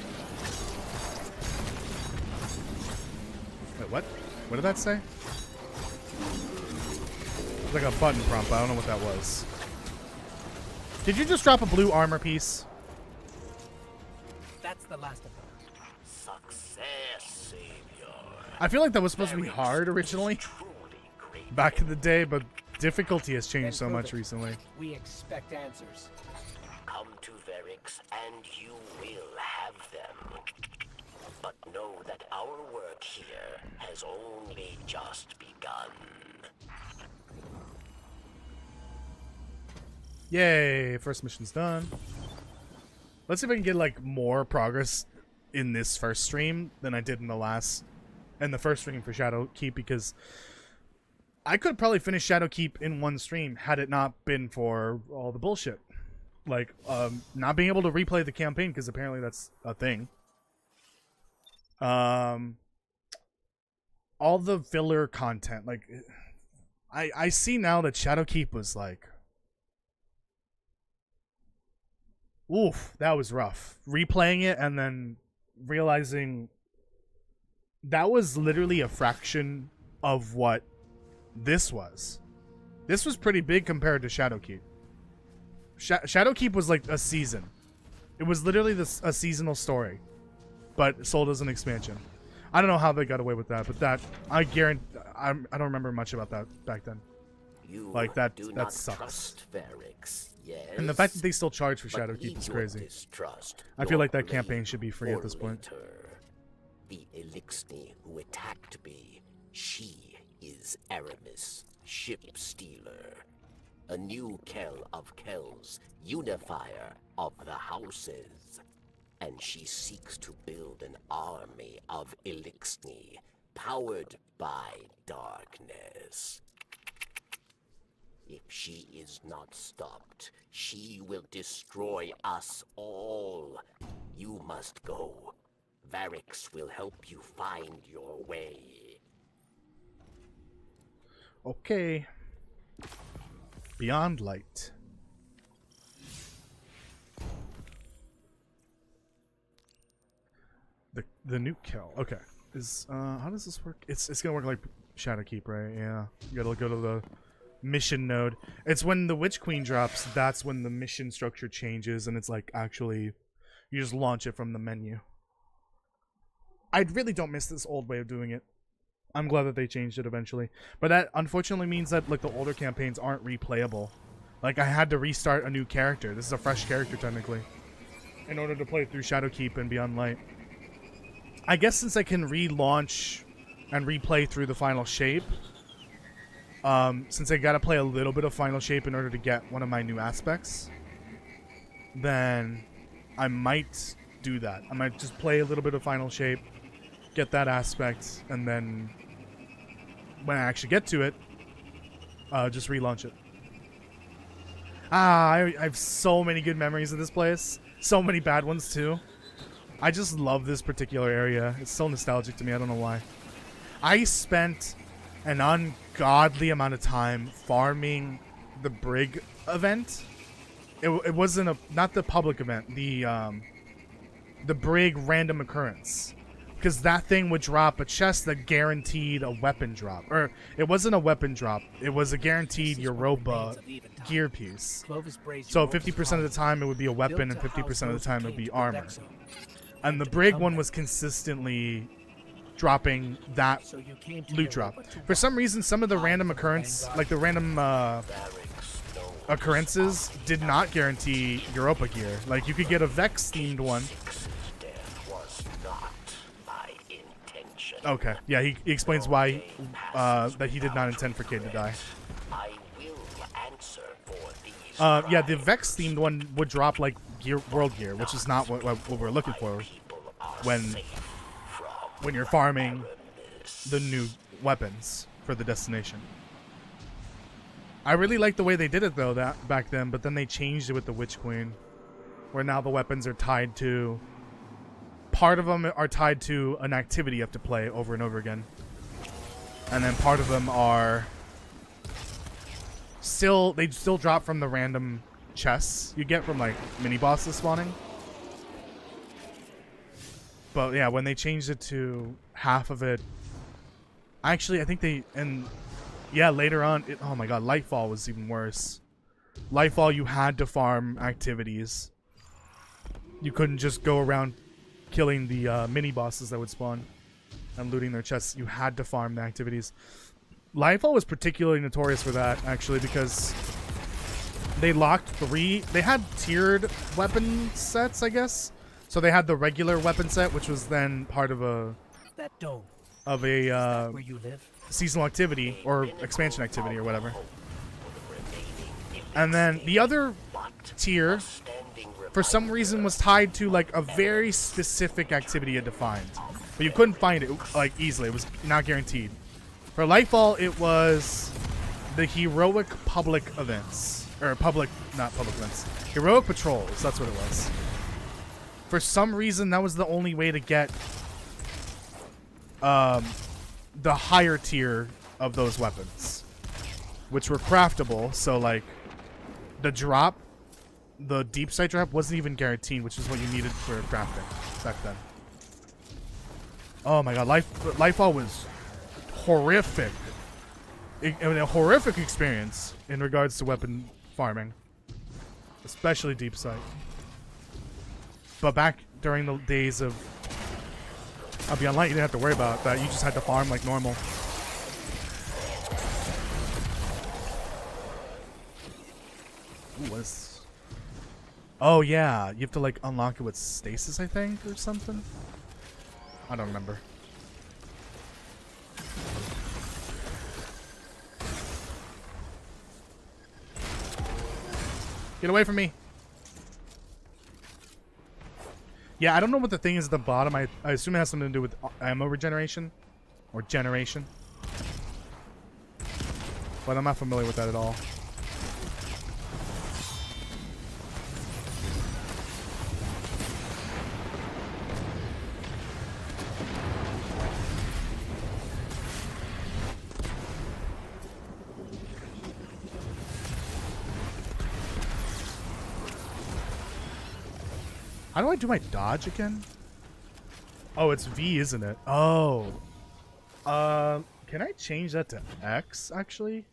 Wait, what? What did that say? It's like a button prompt, but I don't know what that was. Did you just drop a blue armor piece? That's the last of them. Success, Savior. I feel like that was supposed to be Varix hard originally, is truly great. back in the day, but difficulty has changed so Then prove much it. recently. We expect answers. Come to Varix and you will have them. But know that our work here has only just begun. Yay, first mission's done. Let's see if I can get like more progress in this first stream than I did in the first stream for Shadowkeep, because I could probably finish Shadowkeep in one stream had it not been for all the bullshit. Like, not being able to replay the campaign, because apparently that's a thing. All the filler content, like, I see now that Shadowkeep was like, oof, that was rough. Replaying it and then realizing that was literally a fraction of what this was. This was pretty big compared to Shadowkeep. Shadowkeep was like a season. It was literally a seasonal story, but sold as an expansion. I don't know how they got away with that, but that I guarantee I don't remember much about that back then. You like that do that not sucks. Trust Varix, yes, And the fact that they still charge for but Shadowkeep leave is your crazy. distrust, I feel your like that blame campaign should be free for at this point. later. The Elixni who attacked me, she is Aramis, ship stealer. A new Kell of Kells, unifier of the houses. And she seeks to build an army of Elixni, powered by darkness. If she is not stopped, she will destroy us all. You must go. Varix will help you find your way. Okay. Beyond Light. The nuke kill. Okay. Is how does this work? It's gonna work like Shadowkeep, right? Yeah. You gotta go to the mission node. It's when the Witch Queen drops, that's when the mission structure changes, and it's like actually you just launch it from the menu. I really don't miss this old way of doing it. I'm glad that they changed it eventually. But that unfortunately means that like the older campaigns aren't replayable. Like I had to restart a new character. This is a fresh character technically, in order to play through Shadowkeep and Beyond Light. I guess since I can relaunch and replay through the Final Shape, since I gotta play a little bit of Final Shape in order to get one of my new aspects, then I might do that. I might just play a little bit of Final Shape, get that aspect, and then when I actually get to it, just relaunch it. I have so many good memories of this place. So many bad ones too. I just love this particular area. It's so nostalgic to me. I don't know why. I spent an ungodly amount of time farming the Brig event. It wasn't not the public event. The Brig random occurrence. Because that thing would drop a chest that guaranteed a weapon drop. Or, it wasn't a weapon drop. It was a guaranteed Europa gear piece. So 50% of the time it would be a weapon, and 50% of the time it would be armor. And the Brig one was consistently dropping that loot drop. For some reason, some of the random occurrence, like the random occurrences, did not guarantee Europa gear. Like, you could get a Vex-themed one. Okay, yeah, he explains why that he did not intend for Cade to die. Yeah, the Vex-themed one would drop like world gear, which is not what we're looking for when you're farming the new weapons for the destination. I really like the way they did it though back then, but then they changed it with the Witch Queen, where now the weapons are tied to. Part of them are tied to an activity you have to play over and over again, and then part of them are they still drop from the random chests you get from like mini bosses spawning. But yeah, when they changed it to half of it, actually I think later on oh my god, Lightfall was even worse. Lightfall, you had to farm activities. You couldn't just go around killing the mini bosses that would spawn and looting their chests. You had to farm the activities. Lightfall was particularly notorious for that, actually, because they had tiered weapon sets, I guess. So they had the regular weapon set, which was then part of a where you live? Seasonal activity or expansion activity or whatever. And then the other tier, for some reason, was tied to like a very specific activity it defined, but you couldn't find it like easily. It was not guaranteed. For Lightfall, it was the heroic public events, or not public events, heroic patrols. That's what it was. For some reason, that was the only way to get the higher tier of those weapons, which were craftable. So like the drop, the deep sight drop, wasn't even guaranteed, which is what you needed for crafting back then. Oh my god, Lightfall was horrific. A horrific experience in regards to weapon farming, especially deep sight. But back during the days of Beyond Light, you didn't have to worry about that. You just had to farm like normal. Ooh, what is... Oh yeah, you have to like unlock it with stasis, I think, or something. I don't remember. Get away from me. Yeah, I don't know what the thing is at the bottom. I assume it has something to do with ammo regeneration or generation. But I'm not familiar with that at all. How do I do my dodge again? Oh, it's V, isn't it? Oh. Can I change that to X, actually?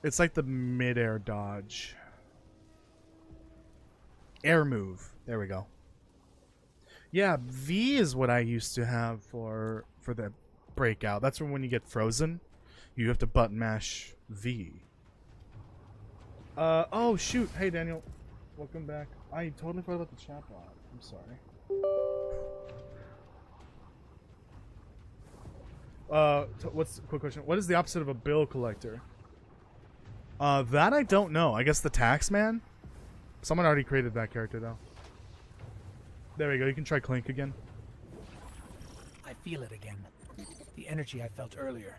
It's like the mid-air dodge. Air move. There we go. Yeah, V is what I used to have for the breakout. That's when you get frozen. You have to button mash V. Oh shoot. Hey Daniel. Welcome back. I totally forgot about the chat bot. I'm sorry. What's quick question? What is the opposite of a bill collector? That I don't know. I guess the tax man? Someone already created that character though. There we go. You can try Clink again. I feel it again. The energy I felt earlier.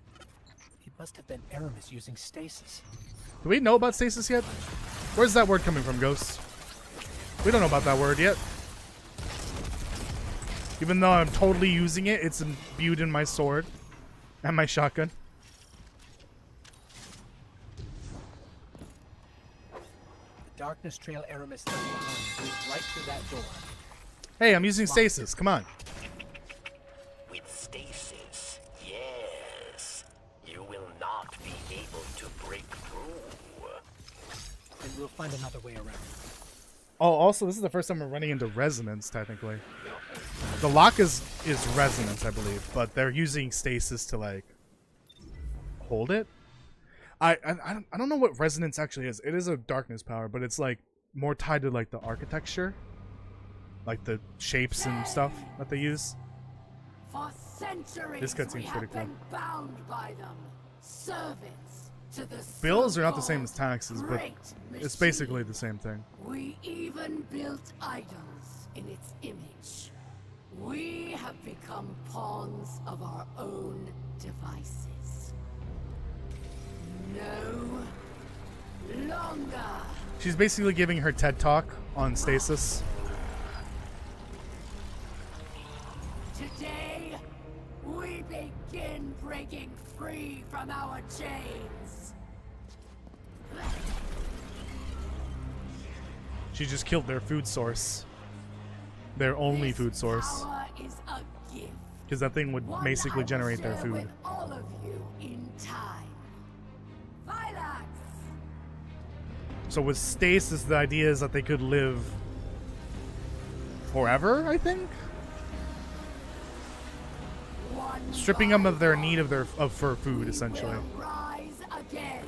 It must have been Aramis using stasis. Do we know about stasis yet? Where's that word coming from, Ghost? We don't know about that word yet. Even though I'm totally using it, it's imbued in my sword and my shotgun. The darkness trail Aramis left behind leads right through that door. Hey, I'm using stasis. Come on. With stasis, yes. You will not be able to break through. Then we'll find another way around. Oh, also, this is the first time we're running into resonance, technically. The lock is resonance, I believe, but they're using stasis to, like, hold it. I don't know what resonance actually is. It is a darkness power, but it's, like, more tied to, like, the architecture. Like, the shapes and stuff that they use. For centuries, This cutscene's we pretty have cool. been bound by them. Servants to the Bills are not the same as taxes, but great it's basically the same thing. We even built idols in its image. We have become pawns of our own devices. No longer. She's basically giving her TED talk on stasis. Today, we begin breaking free from our chains. She just killed their food source. Their only food source. Power is a gift. Because that thing would basically generate their Share food. with all of you in time. Vilax! So with stasis, the idea is that they could live forever, I think? Stripping them of their need for food, essentially. Rise again.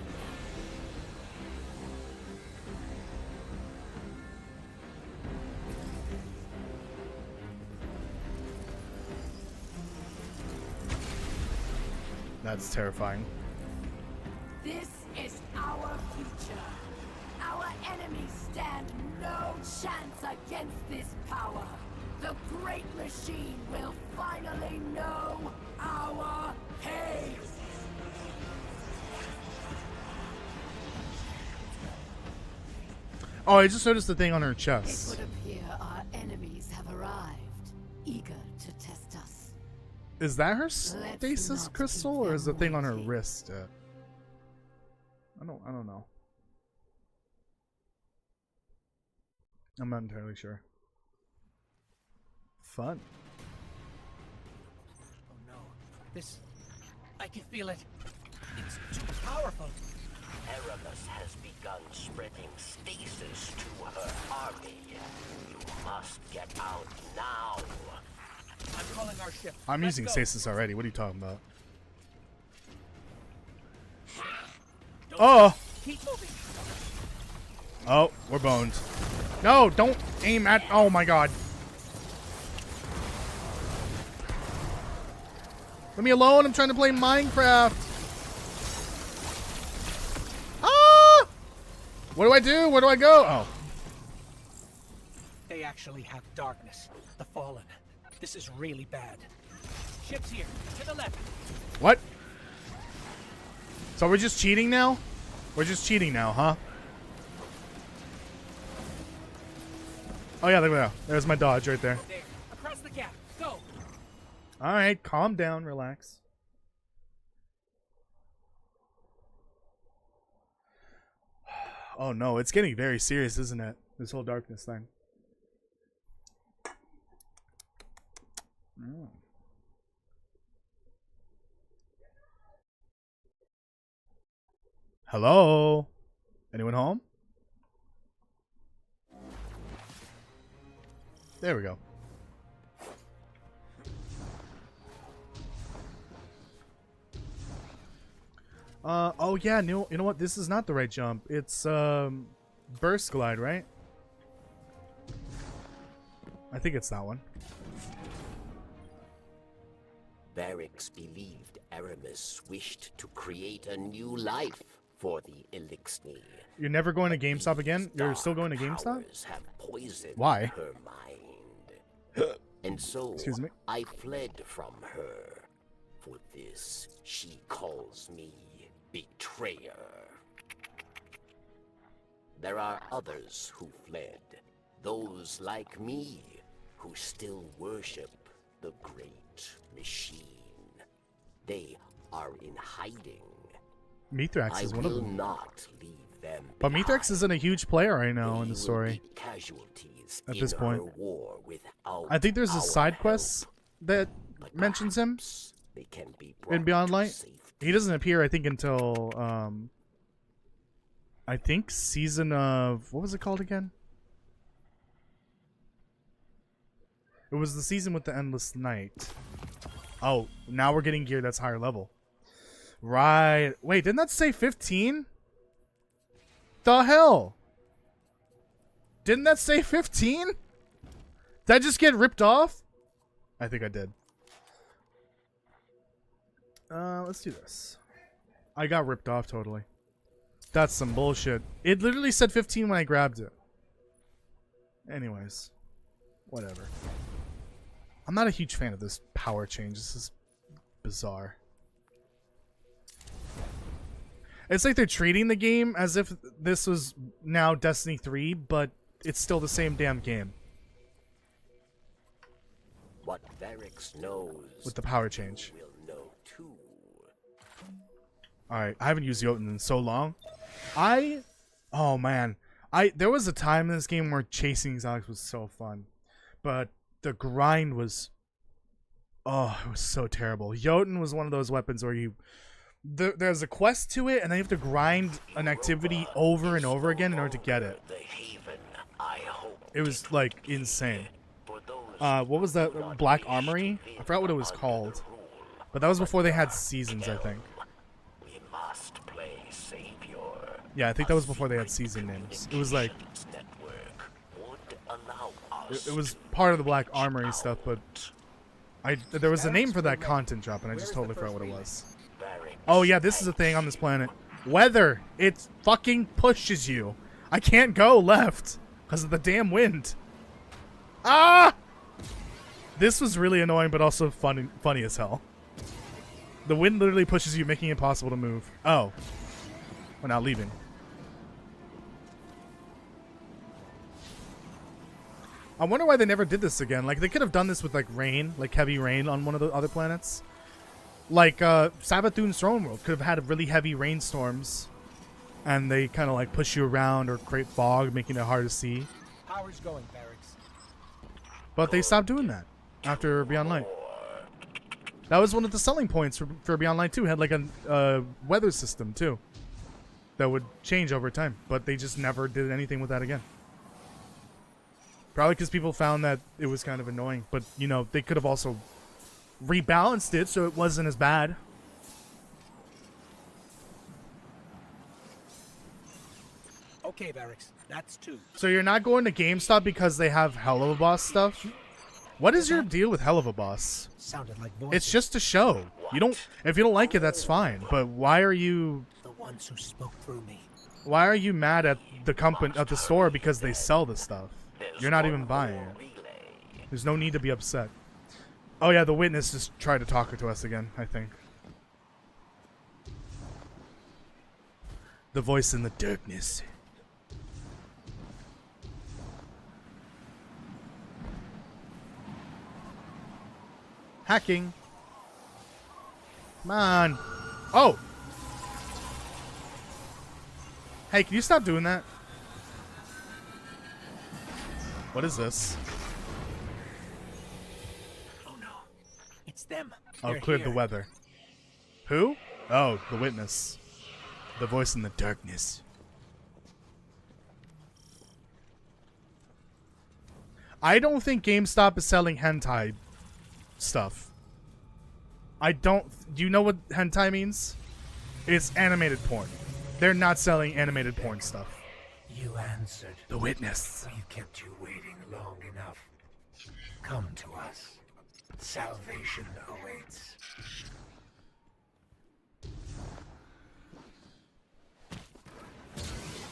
That's terrifying. This is our future. Our enemies stand no chance against this power. The great machine will finally know our pain. Oh, I just noticed the thing on her It chest. would appear our enemies have arrived, eager to test us. Is that her stasis not crystal, keep or is the them thing on her waiting. wrist? I don't know. I'm not entirely sure. Fun. Oh no. This... I can feel it. It's too powerful. Erebus has begun spreading stasis to her army. You must get out now. I'm calling our ship. I'm Let's using go. stasis already. What are you talking about? Oh! Keep moving. Oh, we're boned. No, don't aim at... Oh my god. Leave me alone. I'm trying to play Minecraft. Ah! What do I do? Where do I go? Oh. They actually have darkness. The Fallen. This is really bad. Ship's here. To the left. What? So we're just cheating now? We're just cheating now, huh? Oh yeah, look at that. There's my dodge right there. There. Across the gap. Go. Alright, calm down, relax. Oh no, it's getting very serious, isn't it? This whole darkness thing. Mm. Hello? Anyone home? There we go. Oh yeah, you know what? This is not the right jump. It's burst glide, right? I think it's that one. Varix believed Aramis wished to create a new life for the Elixni. You're never going to GameStop again? You're still going to GameStop? Powers have poisoned Why? her mind. And so Excuse me? I fled from her. For this, she calls me betrayer. There are others who fled. Those like me who still worship the great machine. They are in hiding. Mithrax is one of I will them. not leave them But Mithrax behind. isn't a huge player right now They in the will story. be casualties At in this point. her war without I think there's a our side quest help. that But mentions him perhaps they can be in brought Beyond to Light. safety. He doesn't appear, I think, until I think season of what was it called again? It was the season with the endless night. Oh, now we're getting gear that's higher level. Right. Wait, didn't that say 15? The hell? Didn't that say 15? Did I just get ripped off? I think I did. Let's do this. I got ripped off totally. That's some bullshit. It literally said 15 when I grabbed it. Anyways. Whatever. I'm not a huge fan of this power change. This is bizarre. It's like they're treating the game as if this was now Destiny 3, but it's still the same damn game. What Varix knows With the power change. will know too. Alright, I haven't used Jotun in so long. Oh man. There was a time in this game where chasing exotics was so fun. But the grind was... Oh, it was so terrible. Jotun was one of those weapons where there's a quest to it, and then you have to grind an activity over and over again in order to get it. The haven, I hope. It was, like, insane. For those What was that? Black Armory? I forgot what it was called. But that was before they had seasons, I think. we must play Savior. Yeah, I think that was before they had season names. It was like... Network would allow us It was part of the Black Armory stuff, but... there was a name for that content drop, and I just totally forgot what it was. Oh yeah, this is a thing on this planet. Weather. It fucking pushes you. I can't go left because of the damn wind. Ah! This was really annoying, but also funny as hell. The wind literally pushes you, making it impossible to move. Oh. We're not leaving. I wonder why they never did this again. Like, they could have done this with, like, rain. Like, heavy rain on one of the other planets. Like, Savathûn's Throne World could have had really heavy rainstorms. And they kind of, like, push you around or create fog, making it hard to see. Power's going, Barracks. But they stopped doing that after Beyond Light. That was one of the selling points for Beyond Light 2. It had, like, a weather system, too. That would change over time. But they just never did anything with that again. Probably because people found that it was kind of annoying. But, you know, they could have also rebalanced it so it wasn't as bad. Okay, Barracks. That's 2. So you're not going to GameStop because they have Hell of a Boss stuff? What is your deal with Hell of a Boss? Sounded like voices. It's just a show. You don't. If you don't like it, that's fine. But why are you? The ones who spoke through me. Why are you mad at the company at the store because they sell the stuff? You're not even buying it. There's no need to be upset. Oh yeah, the witness just tried to talk to us again, I think. The voice in the darkness. Hacking. Come on. Oh! Hey, can you stop doing that? What is this? Oh no. It's them. Oh, They're cleared the here. weather. Who? Oh, the witness. The voice in the darkness. I don't think GameStop is selling hentai stuff. I don't. Do you know what hentai means? It's animated porn. They're not selling animated porn stuff. You answered. The witness. We've kept you waiting long enough. Come to us. Salvation awaits.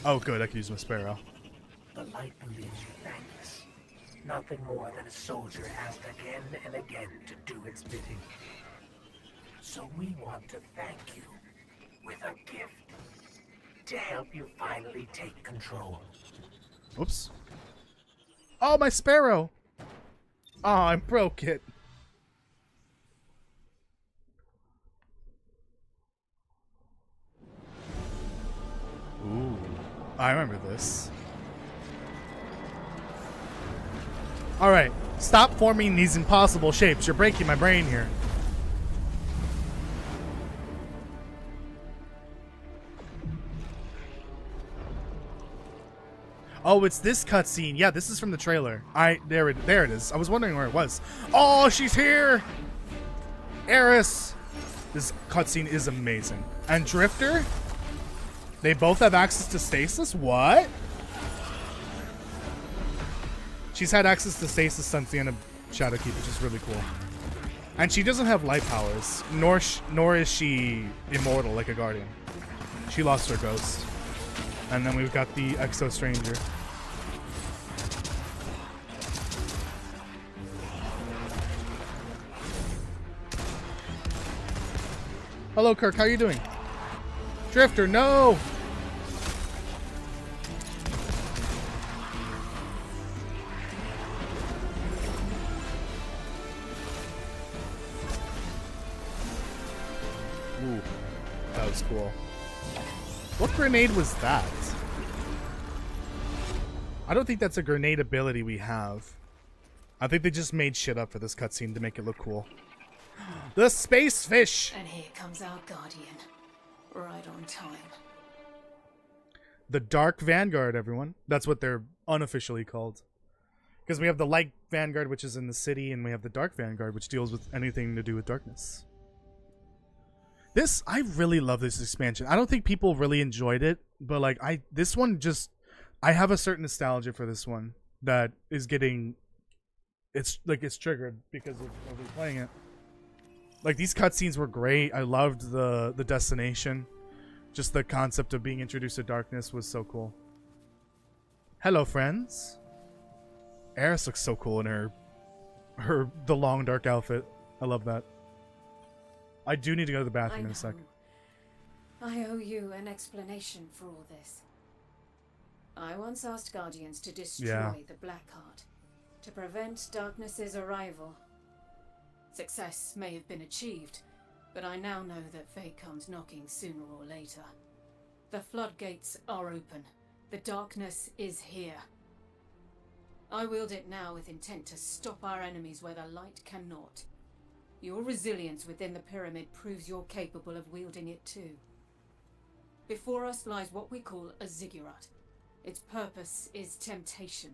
Oh, good. I can use my sparrow. The light believes you thankless. Nothing more than a soldier asked again and again to do its bidding. So we want to thank you with a gift to help you finally take control. Oops. Oh, my sparrow. Oh, I broke it. Ooh. I remember this. Alright. Stop forming these impossible shapes. You're breaking my brain here. Oh, it's this cutscene. Yeah, this is from the trailer. There it is. I was wondering where it was. Oh, she's here! Eris! This cutscene is amazing. And Drifter? They both have access to stasis? What? She's had access to stasis since the end of Shadowkeep, which is really cool. And she doesn't have light powers, nor is she immortal like a Guardian. She lost her ghost. And then we've got the Exo Stranger. Hello, Kirk. How are you doing? Drifter, no! Ooh, that was cool. What grenade was that? I don't think that's a grenade ability we have. I think they just made shit up for this cutscene to make it look cool. The space fish! And here comes our guardian. Right on time. The Dark Vanguard, everyone. That's what they're unofficially called. Because we have the Light Vanguard, which is in the city, and we have the Dark Vanguard, which deals with anything to do with darkness. I really love this expansion. I don't think people really enjoyed it, but like this one just, I have a certain nostalgia for this one that is getting, it's triggered because of me playing it. Like, these cutscenes were great. I loved the destination. Just the concept of being introduced to darkness was so cool. Hello, friends. Eris looks so cool in the long dark outfit. I love that. I do need to go to the bathroom in a sec. I owe you an explanation for all this. I once asked Guardians to destroy the Blackheart, to prevent Darkness's arrival. Success may have been achieved, but I now know that fate comes knocking sooner or later. The floodgates are open. The darkness is here. I wield it now with intent to stop our enemies where the light cannot. Your resilience within the pyramid proves you're capable of wielding it too. Before us lies what we call a ziggurat. Its purpose is temptation.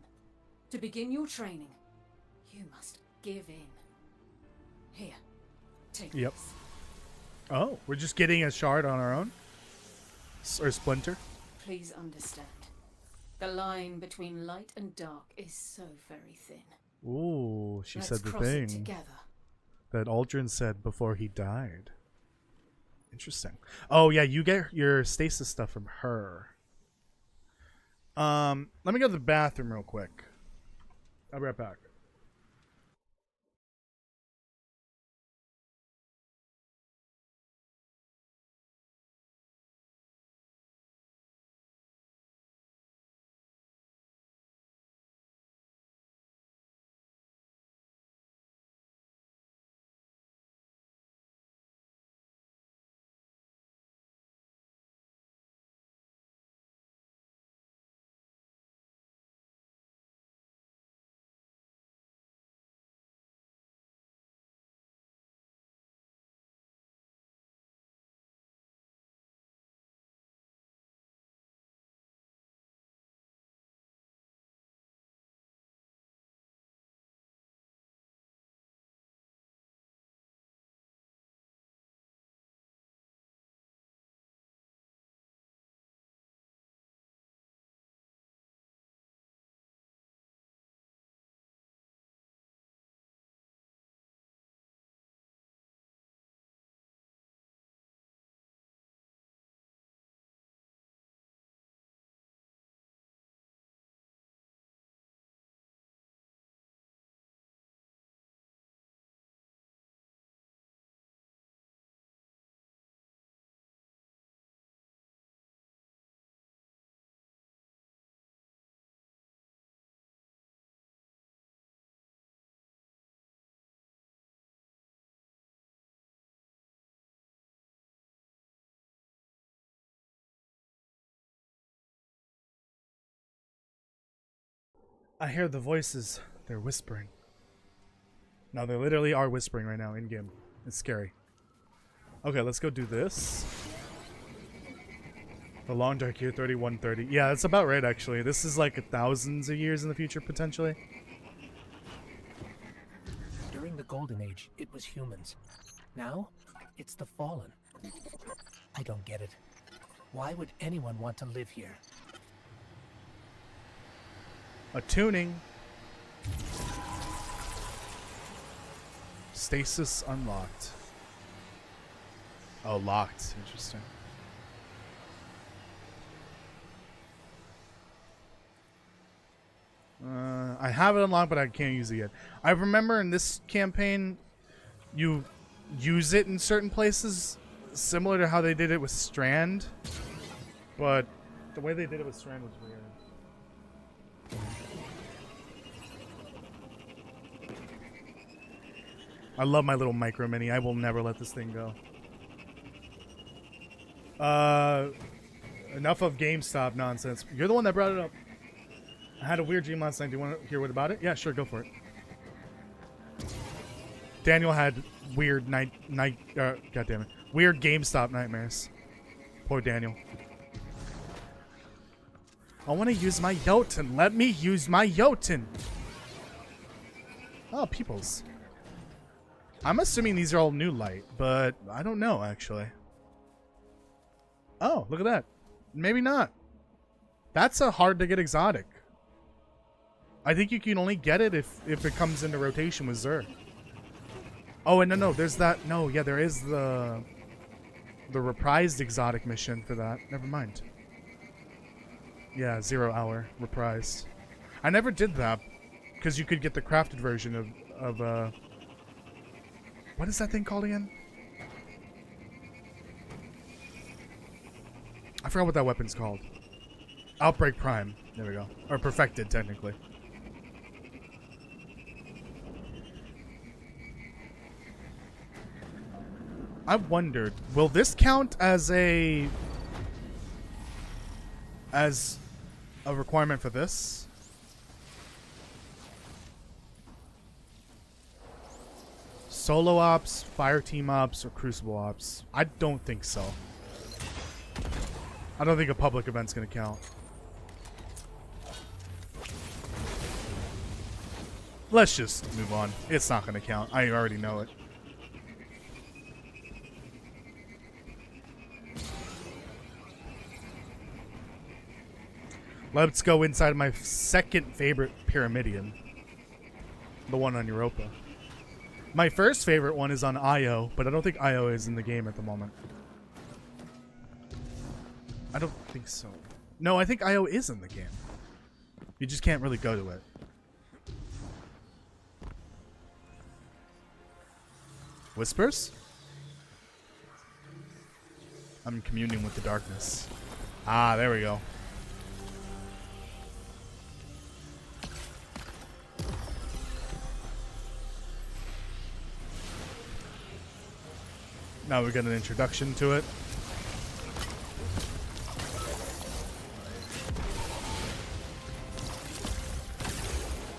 To begin your training, you must give in. Here, take this. Oh, we're just getting a shard on our own? Or splinter? Please understand. The line between light and dark is so very thin. Ooh, she said the cross it thing together. that Aldrin said before he died. Interesting. Oh yeah, you get your stasis stuff from her. Let me go to the bathroom real quick. I'll be right back. I hear the voices. They're whispering. No, they literally are whispering right now in game. It's scary. Okay, let's go do this. The long dark year 3130. Yeah, that's about right actually. This is like thousands of years in the future potentially. During the Golden Age, it was humans. Now, it's the Fallen. I don't get it. Why would anyone want to live here? Attuning. Stasis unlocked. Oh, locked. Interesting. I have it unlocked, but I can't use it yet. I remember in this campaign, you use it in certain places, similar to how they did it with Strand. But the way they did it with Strand was weird. I love my little micro mini. I will never let this thing go. Enough of GameStop nonsense. You're the one that brought it up. I had a weird dream last night. Do you want to hear what about it? Yeah, sure, go for it. Daniel had weird goddamn it, weird GameStop nightmares. Poor Daniel. I want to use my Jotun. Let me use my Jotun. Oh, peoples. I'm assuming these are all new light, but I don't know, actually. Oh, look at that. Maybe not. That's a hard to get exotic. I think you can only get it if it comes into rotation with Xur. Oh, and no, there's that. No, yeah, there is the reprised exotic mission for that. Never mind. Yeah, 0 hour reprised. I never did that because you could get the crafted version of what is that thing called again? I forgot what that weapon's called. Outbreak Prime. There we go. Or perfected, technically. I wondered, will this count as a requirement for this? Solo ops, fire team ops, or crucible ops? I don't think so. I don't think a public event's gonna count. Let's just move on. It's not gonna count. I already know it. Let's go inside my second favorite Pyramidion. The one on Europa. My first favorite one is on Io, but I don't think Io is in the game at the moment. I don't think so. No, I think Io is in the game. You just can't really go to it. Whispers? I'm communing with the darkness. Ah, there we go. Now we get an introduction to it.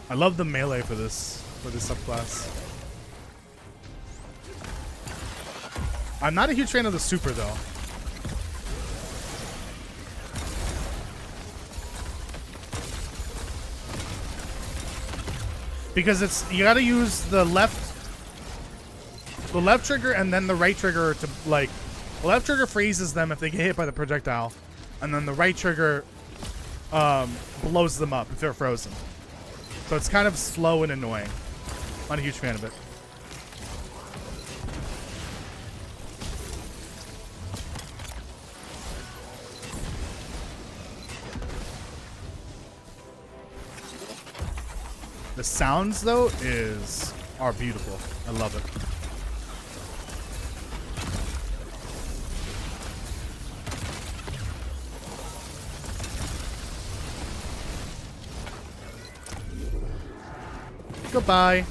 I love the melee for this subclass. I'm not a huge fan of the super though. Because you gotta use the left trigger and then the right trigger to, like, the left trigger freezes them if they get hit by the projectile, and then the right trigger blows them up if they're frozen. So it's kind of slow and annoying. Not a huge fan of it. The sounds though are beautiful. I love it. Goodbye.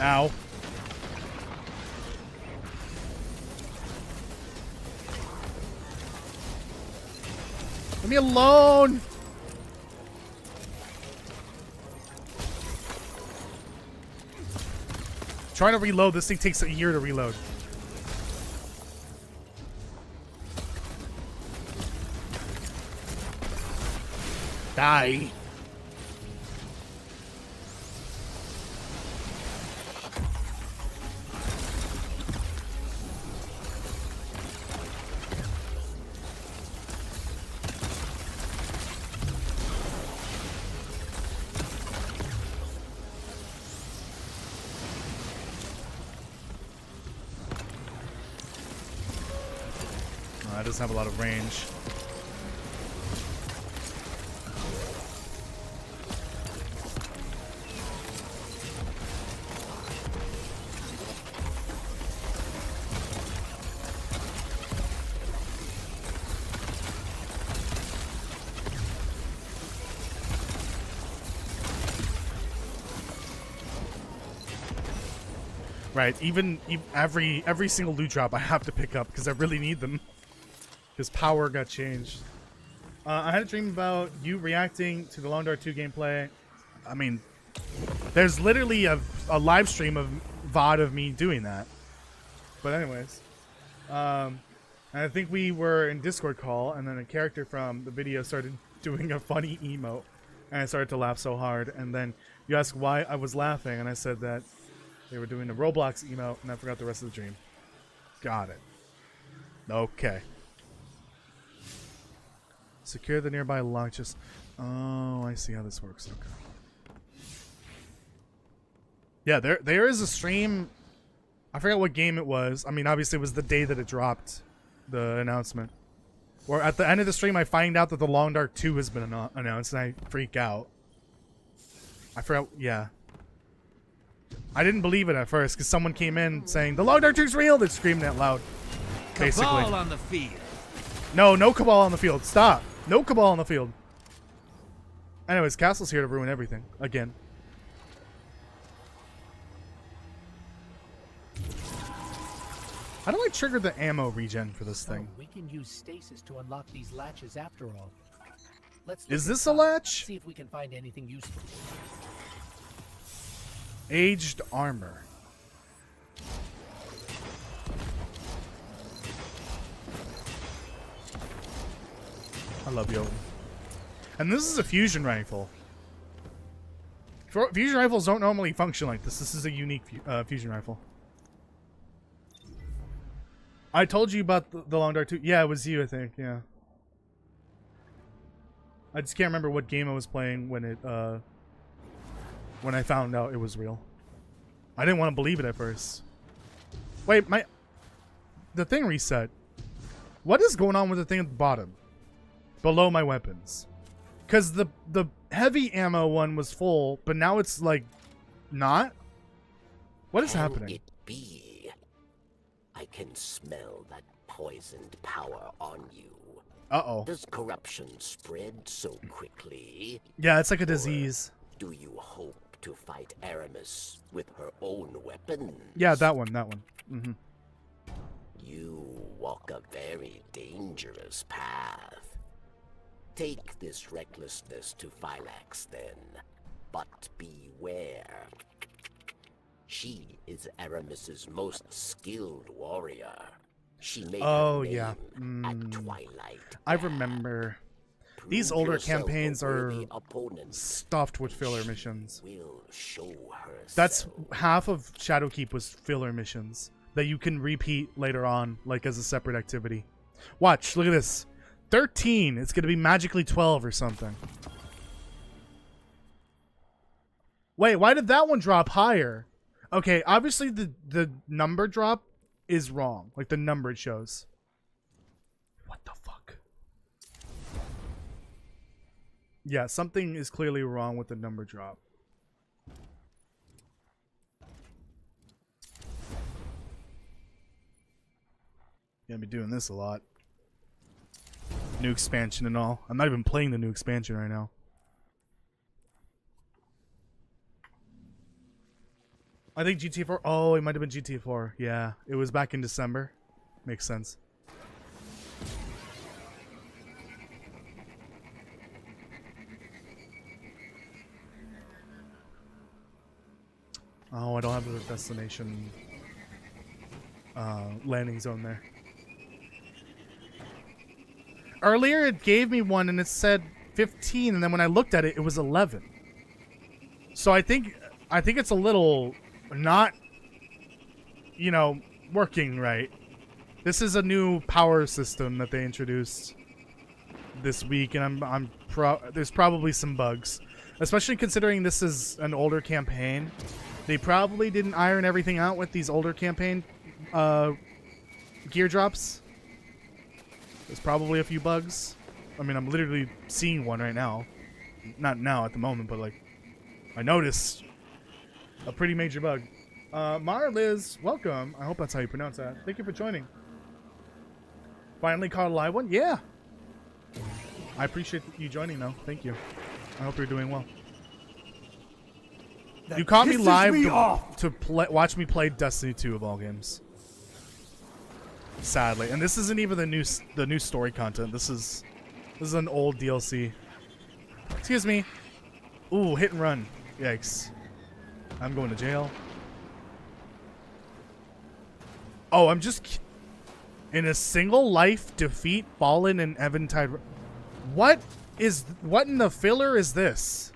Ow. Leave me alone. Trying to reload. This thing takes a year to reload. Die. That doesn't have a lot of range. Right, even every single loot drop I have to pick up because I really need them. His power got changed. I had a dream about you reacting to the Long Dark 2 gameplay. I mean, there's literally a live stream of VOD of me doing that. But anyways, and I think we were in Discord call, and then a character from the video started doing a funny emote, and I started to laugh so hard. And then you asked why I was laughing, and I said that they were doing a Roblox emote, and I forgot the rest of the dream. Got it. Okay. Secure the nearby launches. Oh, I see how this works. Okay. Yeah, there is a stream. I forgot what game it was. I mean, obviously it was the day that it dropped, the announcement. Or at the end of the stream, I find out that the Long Dark 2 has been announced, and I freak out. I forgot. Yeah. I didn't believe it at first because someone came in saying the Long Dark 2's real. They're screaming that loud. Basically. Cabal on the field. No Cabal on the field. Stop. No Cabal on the field. Anyways, Castle's here to ruin everything again. How do I trigger the ammo regen for this thing? We can use stasis to unlock these latches after all. Is this a latch? See if we can find anything useful. Aged armor. I love Yoden. And this is a fusion rifle. Fusion rifles don't normally function like this. This is a unique fusion rifle. I told you about the Long Dark 2. Yeah, it was you, I think. Yeah. I just can't remember what game I was playing when it when I found out it was real. I didn't want to believe it at first. Wait, the thing reset. What is going on with the thing at the bottom? Below my weapons. Cause the heavy ammo one was full, but now it's like not? What is happening? It be? I can smell that poisoned power on you. Uh-oh. Does corruption spread so quickly? Yeah, it's like a disease. Or do you hope to fight Aramis with her own weapons? Yeah, that one. Mm-hmm. You walk a very dangerous path. Take this recklessness to Phylax then, but beware. She is Aramis's most skilled warrior. She made her name at Twilight. I remember. These older campaigns are stuffed with filler missions. That's half of Shadowkeep was filler missions that you can repeat later on, like as a separate activity. Watch, look at this. 13. It's gonna be magically 12 or something. Wait, why did that one drop higher? Okay, obviously the number drop is wrong. Like the number it shows. What the fuck? Yeah, something is clearly wrong with the number drop. Gonna be doing this a lot. New expansion and all. I'm not even playing the new expansion right now. I think GTA 4. Oh, it might have been GTA 4. Yeah, it was back in December. Makes sense. Oh, I don't have the destination landing zone there. Earlier, it gave me one and it said 15, and then when I looked at it, it was 11. So I think it's a little not, you know, working right. This is a new power system that they introduced this week, and there's probably some bugs, especially considering this is an older campaign. They probably didn't iron everything out with these older campaign gear drops. There's probably a few bugs. I mean, I'm literally seeing one right now. Not now at the moment, but like I noticed a pretty major bug. Mara Liz, welcome. I hope that's how you pronounce that. Thank you for joining. Finally caught a live one? Yeah. I appreciate you joining though. Thank you. I hope you're doing well. You caught me live to watch me play Destiny 2 of all games. Sadly, and this isn't even the new story content. This is an old DLC. Excuse me. Ooh, hit and run. Yikes. I'm going to jail. Oh, I'm just in a single life defeat Fallen and Eventide. What in the filler is this?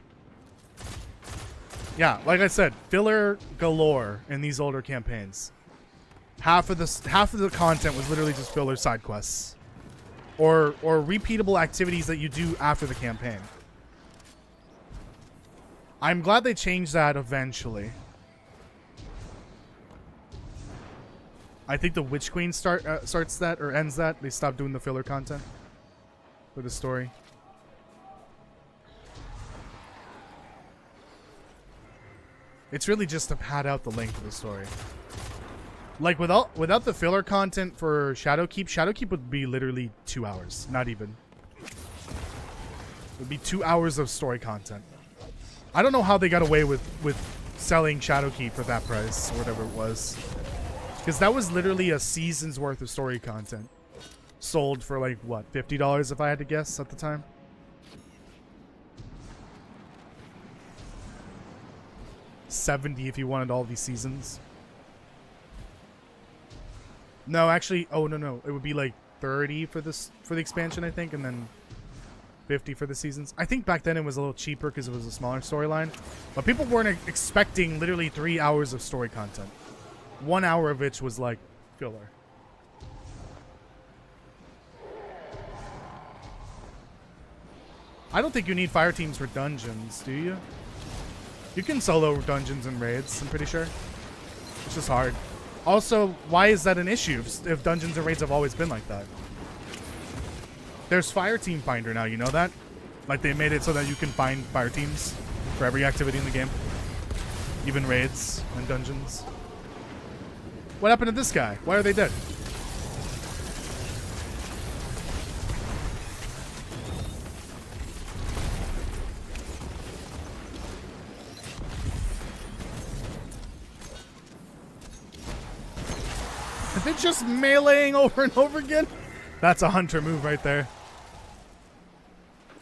Yeah, like I said, filler galore in these older campaigns. Half of the content was literally just filler side quests or repeatable activities that you do after the campaign. I'm glad they changed that eventually. I think the Witch Queen starts that or ends that. They stopped doing the filler content for the story. It's really just to pad out the length of the story. Like without the filler content for Shadowkeep would be literally 2 hours, not even. It would be 2 hours of story content. I don't know how they got away with selling Shadowkeep for that price or whatever it was. Because that was literally a season's worth of story content. Sold for like, what, $50 if I had to guess at the time? $70 if you wanted all these seasons. No, actually, oh no. It would be like $30 for the expansion, I think, and then $50 for the seasons. I think back then it was a little cheaper because it was a smaller storyline. But people weren't expecting literally 3 hours of story content. 1 hour of which was like filler. I don't think you need fire teams for dungeons, do you? You can solo dungeons and raids, I'm pretty sure. It's just hard. Also, why is that an issue if dungeons and raids have always been like that? There's Fire Team Finder now, you know that? Like they made it so that you can find fire teams for every activity in the game. Even raids and dungeons. What happened to this guy? Why are they dead? Is it just meleeing over and over again? That's a hunter move right there.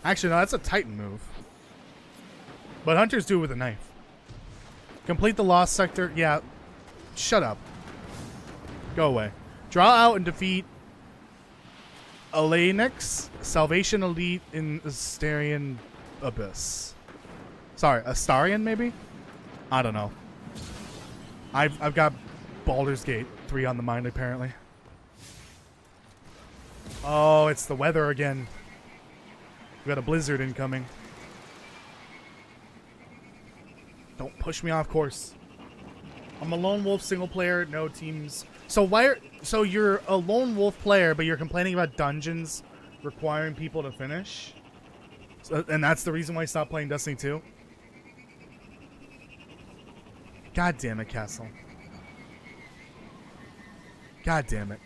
Actually, no, that's a Titan move. But hunters do it with a knife. Complete the lost sector. Yeah. Shut up. Go away. Draw out and defeat Alanex, Salvation Elite in Astarian Abyss. Sorry, Astarian maybe? I don't know. I've got Baldur's Gate 3 on the mind apparently. Oh, it's the weather again. We got a blizzard incoming. Don't push me off course. I'm a lone wolf single player, no teams. So you're a lone wolf player, but you're complaining about dungeons requiring people to finish? And that's the reason why you stopped playing Destiny 2? God damn it, Castle. God damn it.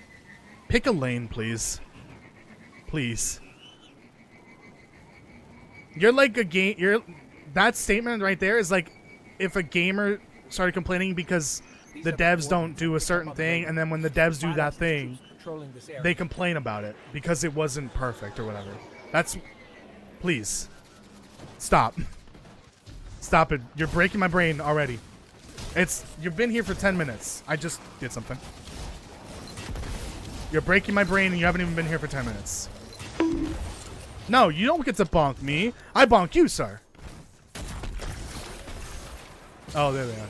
Pick a lane, please. Please. You're like a game. That statement right there is like if a gamer started complaining because the devs don't do a certain thing, and then when the devs do that thing, they complain about it because it wasn't perfect or whatever. That's... Please. Stop. Stop it. You're breaking my brain already. You've been here for 10 minutes. I just did something. You're breaking my brain and you haven't even been here for 10 minutes. No, you don't get to bonk me. I bonk you, sir. Oh, there they are.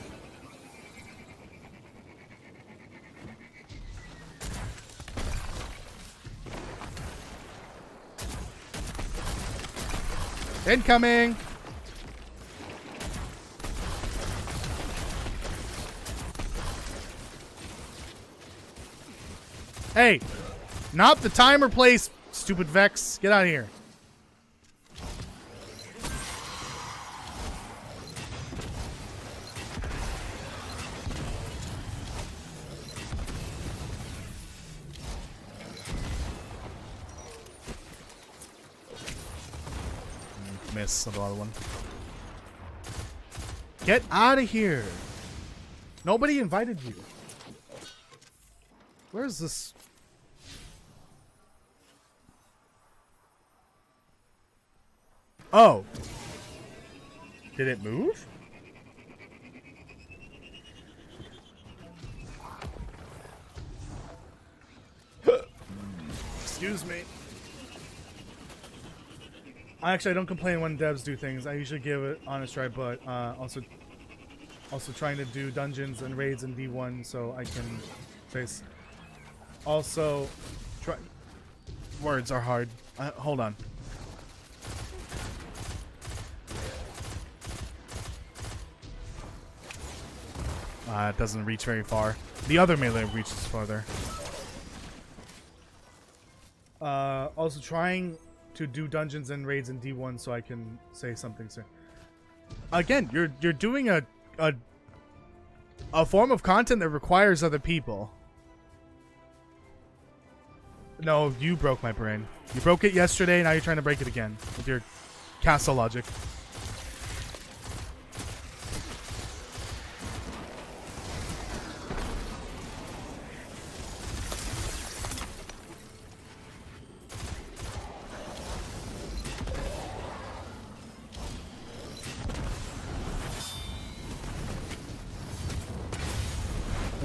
Incoming! Hey! Not the time or place, stupid Vex. Get out of here. Miss the other one. Get out of here. Nobody invited you. Where's this? Oh. Did it move? Excuse me. Actually, I don't complain when devs do things. I usually give it honest try, but also trying to do dungeons and raids in D1 so I can face. Also, Words are hard. Hold on. It doesn't reach very far. The other melee reaches farther. Also trying to do dungeons and raids in D1 so I can say something soon. Again, you're doing a form of content that requires other people. No, you broke my brain. You broke it yesterday, now you're trying to break it again with your castle logic.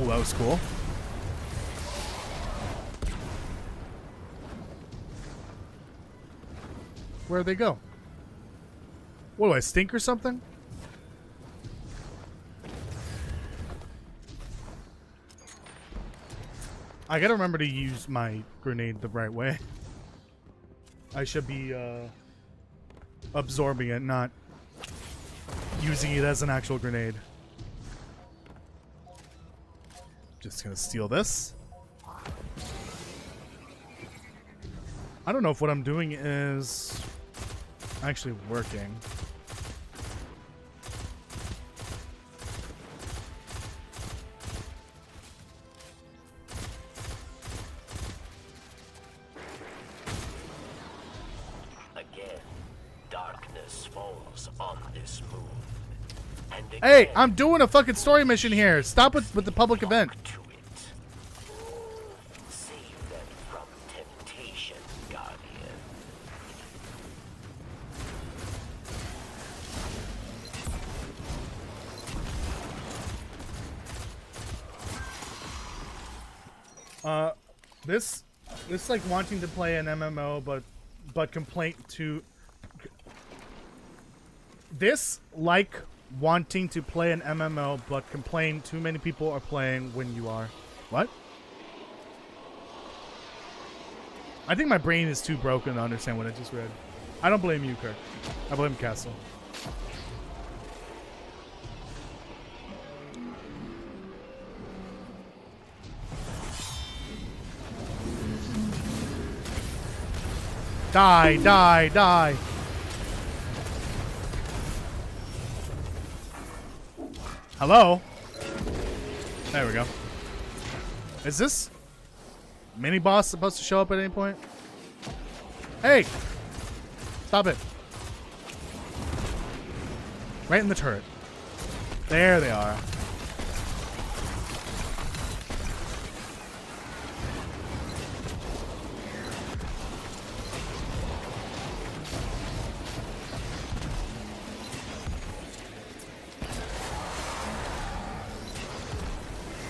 Ooh, that was cool. Where'd they go? What do I stink or something? I gotta remember to use my grenade the right way. I should be absorbing it, not using it as an actual grenade. Just gonna steal this. I don't know if what I'm doing is actually working. Again, darkness falls on this moon. And again, Hey, I'm doing a fucking story mission here. Stop with the public event. save them from temptation, Guardian. This like wanting to play an MMO, but complaint to this like wanting to play an MMO, but complain too many people are playing when you are. What? I think my brain is too broken to understand what I just read. I don't blame you, Kirk. I blame Castle. Die, die, die. Hello? There we go. Is this mini boss supposed to show up at any point? Hey! Stop it. Right in the turret. There they are.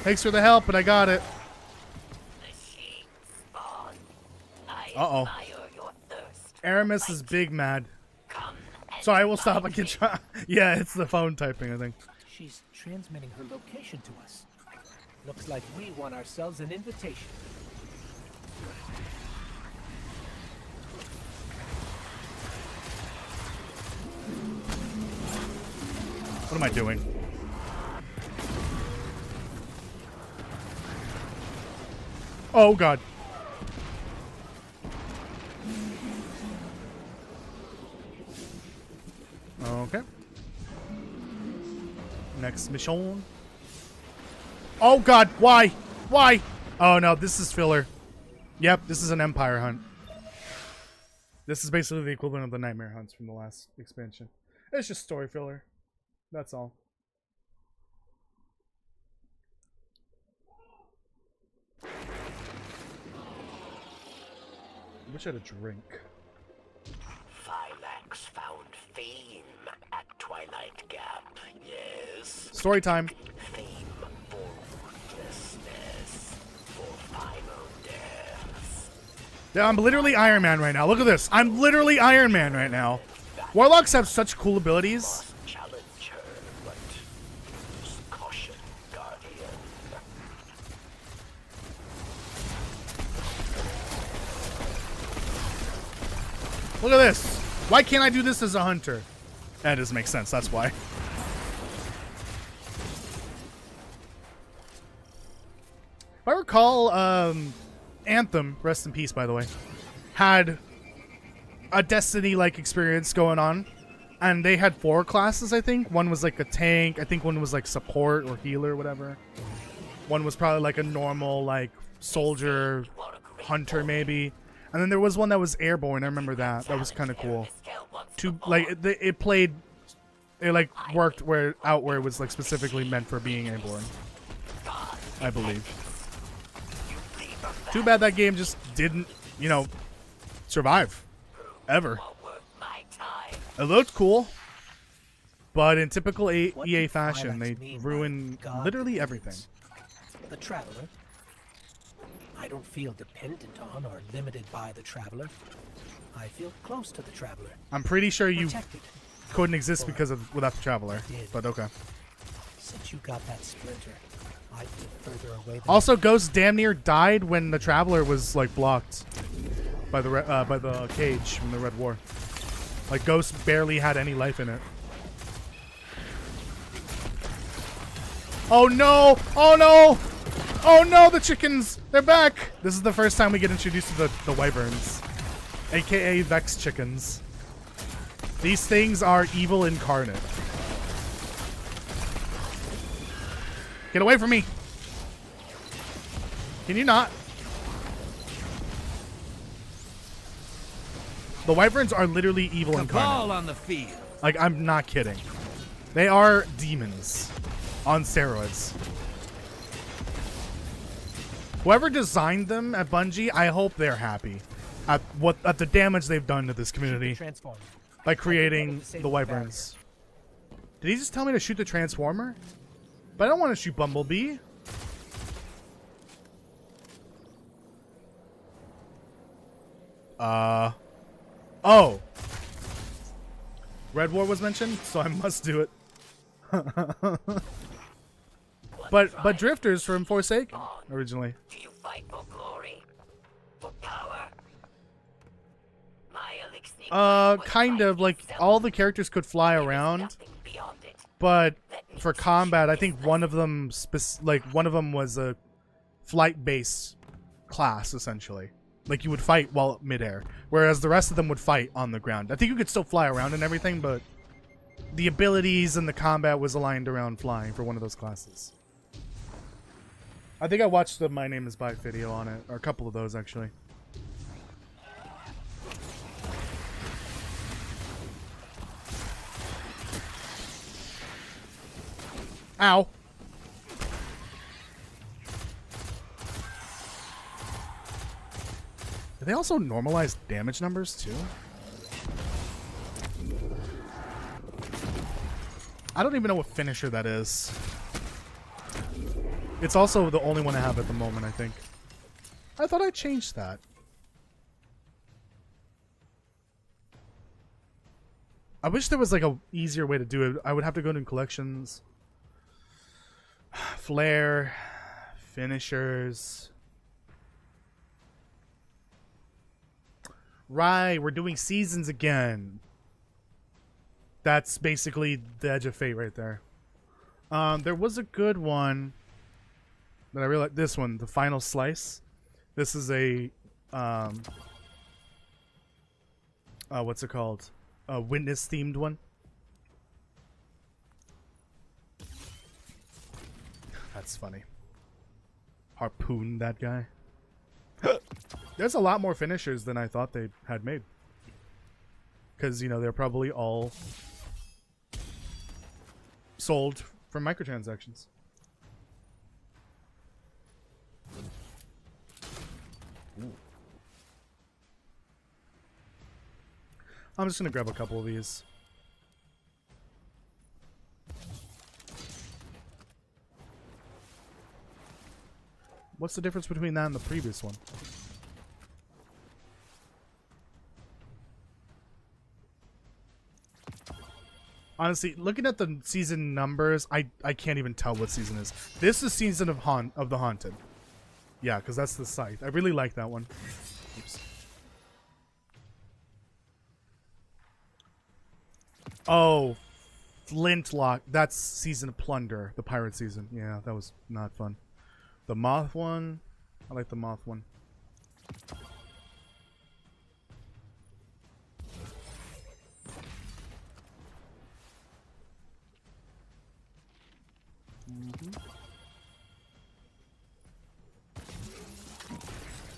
Thanks for the help, but I got it. Uh-oh. Aramis is big mad. So I will stop. I can try. Yeah, it's the phone typing, I think. She's transmitting her location to us. Looks like we won ourselves an invitation. What am I doing? Oh, God. Okay. Next mission. Oh, God. Why? Why? Oh, no. This is filler. Yep. This is an Empire hunt. This is basically the equivalent of the Nightmare hunts from the last expansion. It's just story filler. That's all. I wish I had a drink. Phylax found fame at Twilight Gap, yes. Story time. Fame for ruthlessness, for final death. Yeah, I'm literally Iron Man right now. Look at this. I'm literally Iron Man right now. Warlocks have such cool abilities. Challenge her, but use caution, Guardian. Look at this. Why can't I do this as a hunter? That doesn't make sense. That's why. If I recall, Anthem, rest in peace, by the way, had a Destiny-like experience going on. And they had 4 classes, I think. One was like a tank. I think one was like support or healer or whatever. One was probably like a normal, like, soldier, hunter maybe. And then there was one that was airborne. I remember that. That was kind of cool. It played, it like worked where it was like specifically meant for being airborne, I believe. Too bad that game just didn't, you know, survive ever. It looked cool, but in typical EA fashion, they ruin literally everything. The Traveler. I don't feel dependent on or limited by the Traveler. I feel close to the Traveler. I'm pretty sure you Protected. couldn't exist without the Traveler, but okay. Since you got that splinter, I feel further away than Also, Ghost damn near died when the Traveler was like blocked by the cage from the Red War. Like, Ghost barely had any life in it. Oh no! Oh no! Oh no, the chickens! They're back! This is the first time we get introduced to the wyverns. AKA Vex chickens. These things are evil incarnate. Get away from me! Can you not? The wyverns are literally evil incarnate. On the field. Like, I'm not kidding. They are demons on steroids. Whoever designed them at Bungie, I hope they're happy at the damage they've done to this community by creating the wyverns. Did he just tell me to shoot the Transformer? But I don't want to shoot Bumblebee. Oh. Red War was mentioned, so I must do it. But Drifters from Forsaken originally. Do you fight for glory? For power? Kind of, like, all the characters could fly around, but for combat, I think one of them was a flight-based class, essentially. Like, you would fight while midair, whereas the rest of them would fight on the ground. I think you could still fly around and everything, but the abilities and the combat was aligned around flying for one of those classes. I think I watched the My Name is Bye video on it, or a couple of those, actually. Ow. Do they also normalize damage numbers too? I don't even know what finisher that is. It's also the only one I have at the moment, I think. I thought I changed that. I wish there was like a easier way to do it. I would have to go into collections. Flare. Finishers. Right, we're doing seasons again. That's basically the Edge of Fate right there. There was a good one that I really like. This one, the Final Slice. This is a what's it called? A witness themed one. That's funny. Harpoon that guy. There's a lot more finishers than I thought they had made. Because, you know, they're probably all sold from microtransactions. Ooh. I'm just going to grab a couple of these. What's the difference between that and the previous one? Honestly, looking at the season numbers, I can't even tell what season is. This is season of the Haunted. Yeah, because that's the scythe. I really like that one. Oops. Oh, Flintlock. That's Season of Plunder, the pirate season. Yeah, that was not fun. The moth one. I like the moth one.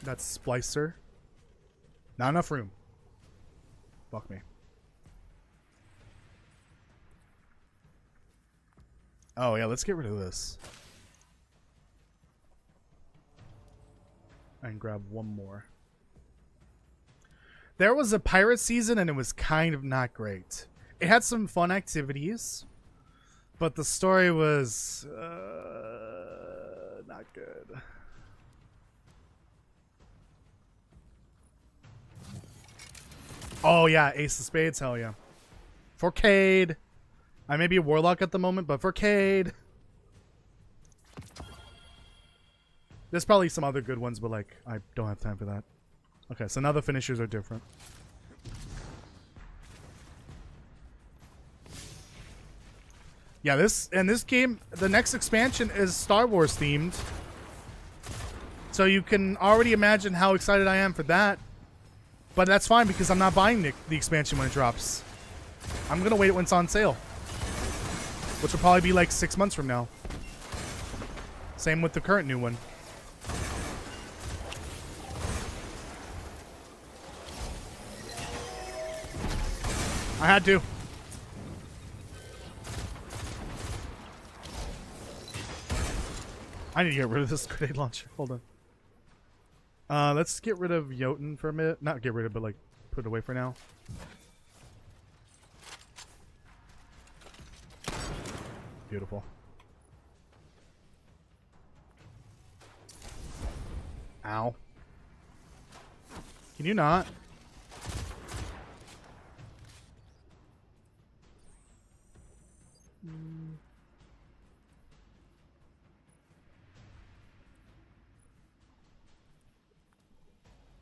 That's Splicer. Not enough room. Fuck me. Oh yeah, let's get rid of this. And grab one more. There was a pirate season and it was kind of not great. It had some fun activities, but the story was not good. Oh yeah, Ace of Spades, hell yeah. For Cade. I may be a Warlock at the moment, but for Cade. There's probably some other good ones, but like, I don't have time for that. Okay, so now the finishers are different. Yeah, this game, the next expansion is Star Wars themed. So you can already imagine how excited I am for that. But that's fine because I'm not buying the expansion when it drops. I'm going to wait when it's on sale. Which will probably be like 6 months from now. Same with the current new one. I had to. I need to get rid of this grenade launcher. Hold on. Let's get rid of Jotun for a minute. Not get rid of, but like put it away for now. Beautiful. Ow. Can you not?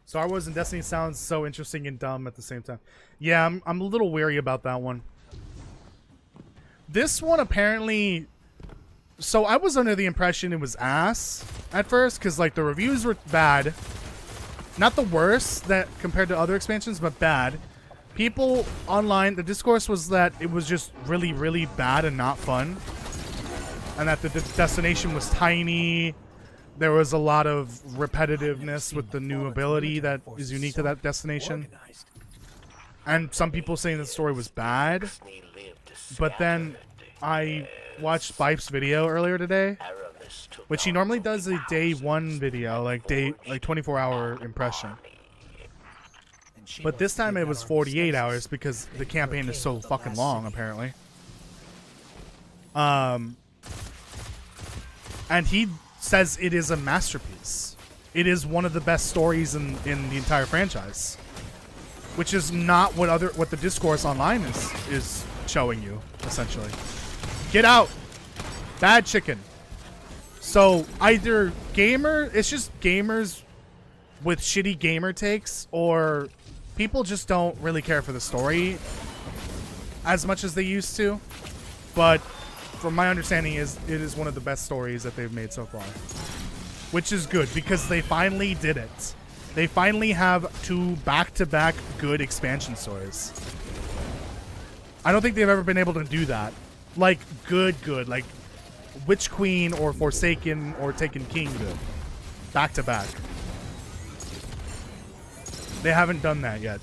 Star Wars and Destiny sounds so interesting and dumb at the same time. Yeah, I'm a little weary about that one. This one apparently... So I was under the impression it was ass at first, because like the reviews were bad. Not the worst that compared to other expansions, but bad. People online, the discourse was that it was just really, really bad and not fun. And that the destination was tiny. There was a lot of repetitiveness with the new ability that is unique to that destination. And some people saying the story was bad. But then I watched Bife's video earlier today, which he normally does a day 1 video, like 24-hour impression. But this time it was 48 hours because the campaign is so fucking long, apparently. And he says it is a masterpiece. It is one of the best stories in the entire franchise, which is not what the discourse online is showing you, essentially. Get out, bad chicken. So either it's just gamers with shitty gamer takes, or people just don't really care for the story as much as they used to. But from my understanding, it is one of the best stories that they've made so far, which is good because they finally did it. They finally have 2 back-to-back good expansion stories. I don't think they've ever been able to do that. Like good, like Witch Queen or Forsaken or Taken King good, back-to-back. They haven't done that yet.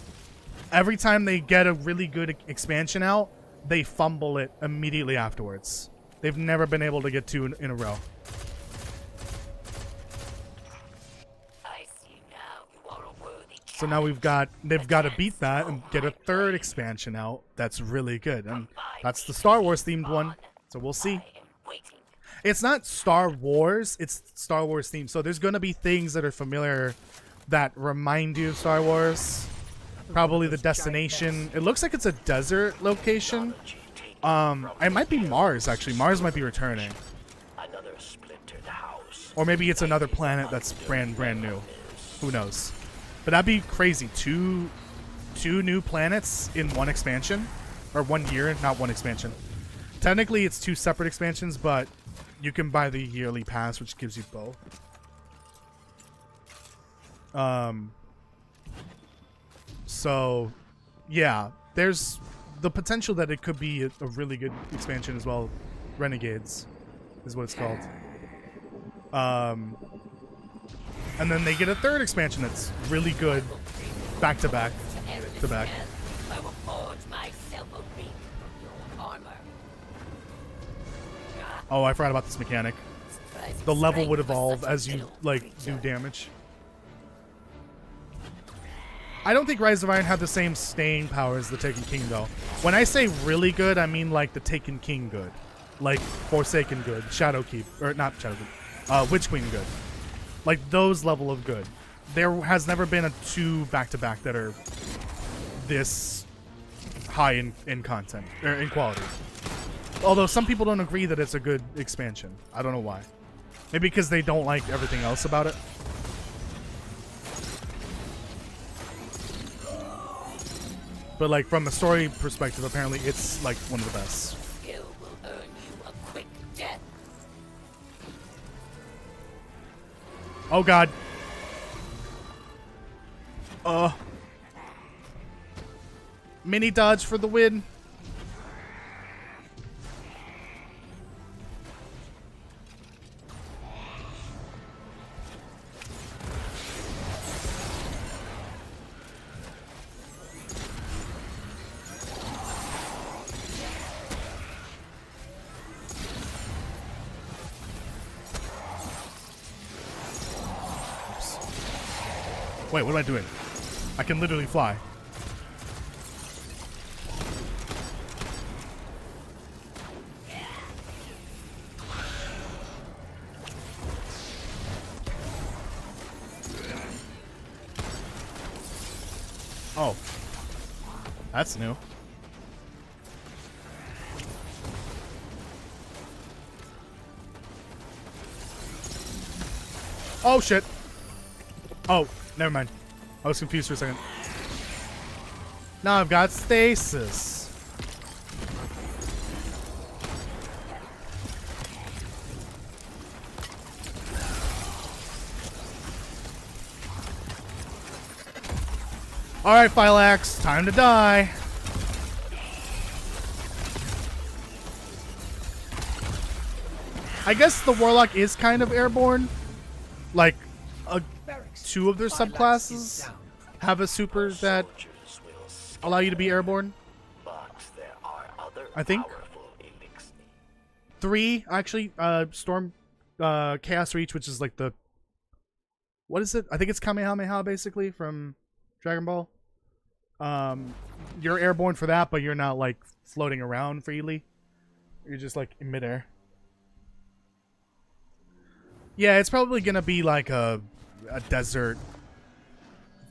Every time they get a really good expansion out, they fumble it immediately afterwards. They've never been able to get 2 in a row. So now they've got to beat that and get a 3rd expansion out that's really good. And that's the Star Wars themed one. So we'll see. It's not Star Wars, it's Star Wars themed. So there's going to be things that are familiar that remind you of Star Wars. Probably the destination. It looks like it's a desert location. It might be Mars, actually. Mars might be returning. Or maybe it's another planet that's brand new. Who knows? But that'd be crazy. Two new planets in one expansion. or 1 year, not one expansion. Technically, it's 2 separate expansions, but you can buy the yearly pass, which gives you both. So, yeah, there's the potential that it could be a really good expansion as well. Renegades is what it's called. And then they get a 3rd expansion that's really good, back to back to back. I will forge myself a ring from your armor. Oh, I forgot about this mechanic. The level would evolve as you like do damage. I don't think Rise of Iron had the same staying power as the Taken King though. When I say really good, I mean like the Taken King good. Like Forsaken good, Shadowkeep, or not Shadowkeep, Witch Queen good. Like those level of good. There has never been a 2 back-to-back that are this high in content, or in quality. Although some people don't agree that it's a good expansion. I don't know why. Maybe because they don't like everything else about it. But like from a story perspective, apparently it's like one of the best. Skill will earn you a quick death. Oh god. Mini dodge for the win. Wait, what am I doing? I can literally fly. Oh. That's new. Oh, shit. Oh, never mind. I was confused for a second. Now I've got stasis. Alright, Phylax, time to die. I guess the Warlock is kind of airborne. Like, 2 of their subclasses have a super that allow you to be airborne. I think. 3, actually. Storm, Chaos Reach, which is like the... What is it? I think it's Kamehameha, basically, from Dragon Ball. You're airborne for that, but you're not, like, floating around freely. You're just, like, in midair. Yeah, it's probably gonna be, like, a desert...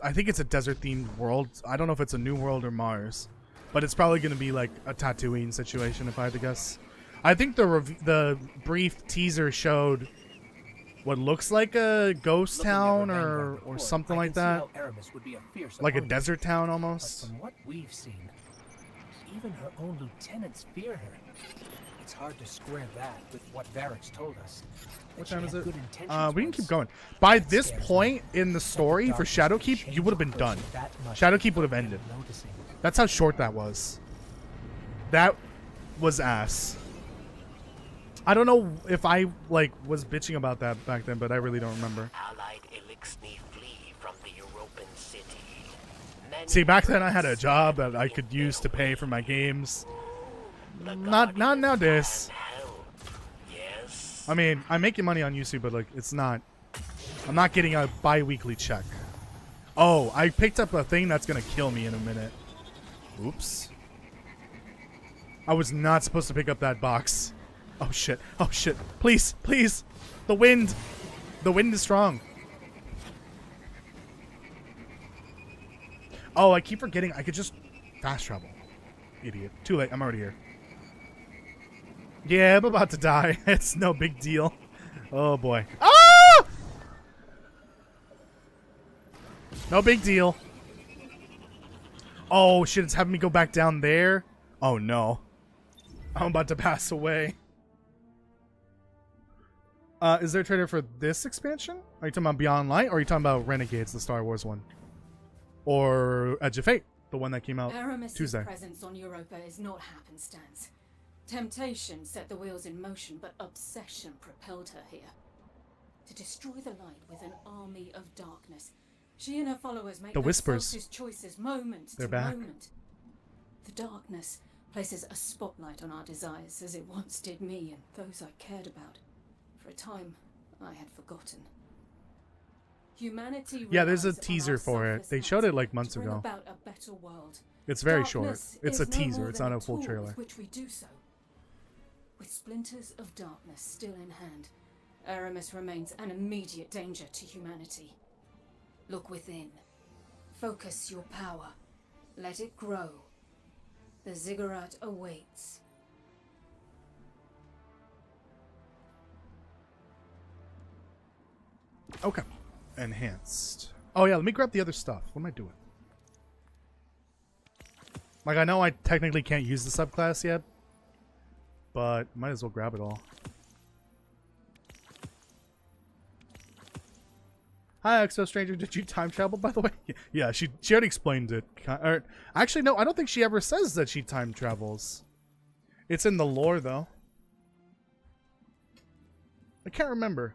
I think it's a desert-themed world. I don't know if it's a new world or Mars. But it's probably gonna be, like, a Tatooine situation, if I had to guess. I think the brief teaser showed what looks like a ghost town or something like that. Like a desert town almost. But from what we've seen, even her own lieutenants fear her. It's hard to square that with what Varric's told us. What time is it? We can keep going. By this point in the story for Shadowkeep, you would have been done. Shadowkeep would have ended. That's how short that was. That was ass. I don't know if I like was bitching about that back then, but I really don't remember. Allied Elixni flee from the European city. See, back then I had a job that I could use to pay for my games. Not nowadays. Yes. I mean, I'm making money on YouTube, but like it's not. I'm not getting a bi-weekly check. Oh, I picked up a thing that's gonna kill me in a minute. Oops. I was not supposed to pick up that box. Oh shit. Oh shit. Please, please. The wind. The wind is strong. Oh, I keep forgetting I could just fast travel. Idiot. Too late. I'm already here. Yeah, I'm about to die. It's no big deal. Oh boy. Ah! No big deal. Oh shit, it's having me go back down there. Oh no. I'm about to pass away. Is there a trailer for this expansion? Are you talking about Beyond Light, or are you talking about Renegades, the Star Wars one? Or Edge of Fate, the one that came out Aramis's Tuesday? presence on Europa is not happenstance. Temptation set the wheels in motion, but obsession propelled her here. To destroy the light with an army of darkness, she and her followers make The their Whispers. selfish choices moment They're to back. moment. The darkness places a spotlight on our desires, as it once did me and those I cared about. For a time, I had forgotten. Humanity Yeah, there's a relies on teaser our for it. selfless They acts showed it like to months bring ago. about a better world. It's very short. Darkness It's is a no teaser. more It's than not a full tool trailer. with which we do so. With splinters of darkness still in hand, Aramis remains an immediate danger to humanity. Look within. Focus your power. Let it grow. The ziggurat awaits. Okay. Enhanced. Oh yeah, let me grab the other stuff. What am I doing? Like, I know I technically can't use the subclass yet, but might as well grab it all. Hi, Exo Stranger. Did you time travel, by the way? Yeah, she already explained it. Actually, no, I don't think she ever says that she time travels. It's in the lore, though. I can't remember.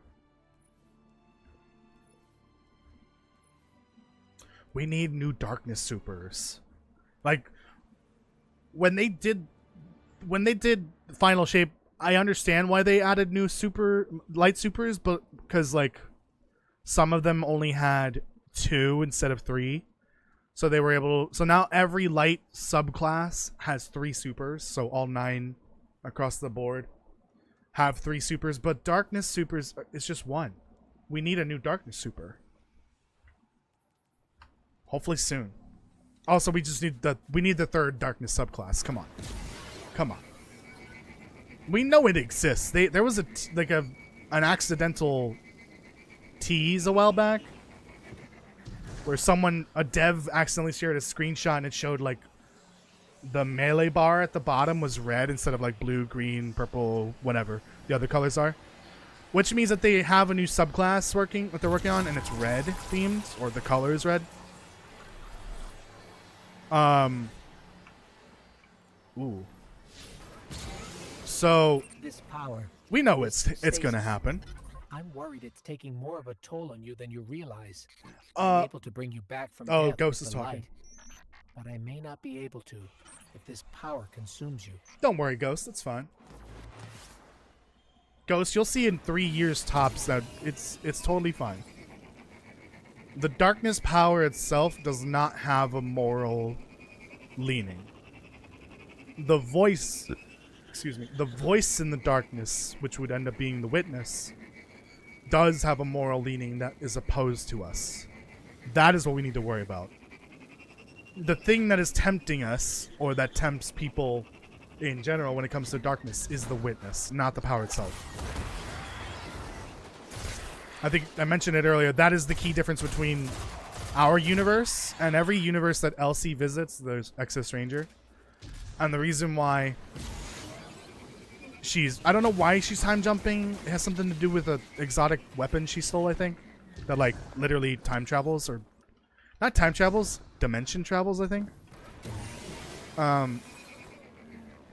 We need new darkness supers. Like, when they did Final Shape, I understand why they added new light supers, but because like some of them only had 2 instead of 3. So they were able to, so now every light subclass has 3 supers, so all 9 across the board have 3 supers, but darkness supers is just 1. We need a new darkness super. Hopefully soon. Also, we need the 3rd darkness subclass. Come on. Come on. We know it exists. There was an accidental tease a while back where a dev accidentally shared a screenshot and it showed like the melee bar at the bottom was red instead of like blue, green, purple, whatever the other colors are. Which means that they have a new subclass that they're working on, and it's red themed, or the color is red. Ooh. So This power. we know it's gonna happen. I'm worried it's taking more of a toll on you than you realize. Uh, I'm able to bring you back from oh, death Ghost with is the talking. light, but I may not be able to if this power consumes you. Don't worry, Ghost. It's fine. Ghost, you'll see in 3 years tops that it's totally fine. The darkness power itself does not have a moral leaning. The voice in the darkness, which would end up being the witness, does have a moral leaning that is opposed to us. That is what we need to worry about. The thing that is tempting us, or that tempts people in general when it comes to darkness, is the witness, not the power itself. I think I mentioned it earlier. That is the key difference between our universe and every universe that Elsie visits. There's Exo Stranger. And the reason why I don't know why she's time jumping. It has something to do with an exotic weapon she stole, I think. That like literally time travels, or not time travels, dimension travels, I think. But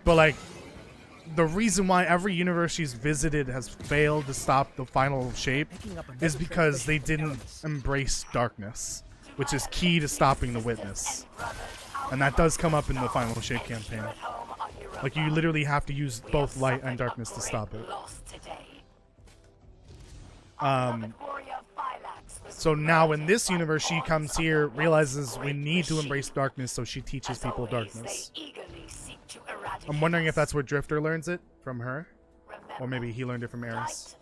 like, the reason why every universe she's visited has failed to stop the final shape is because they didn't embrace darkness, which is key to stopping the witness. And that does come up in the final shape campaign. Like, you literally have to use both light and darkness to stop it. So now in this universe, she comes here, realizes we need to embrace darkness, so she teaches people darkness. I'm wondering if that's where Drifter learns it from her, or maybe he learned it from Eris.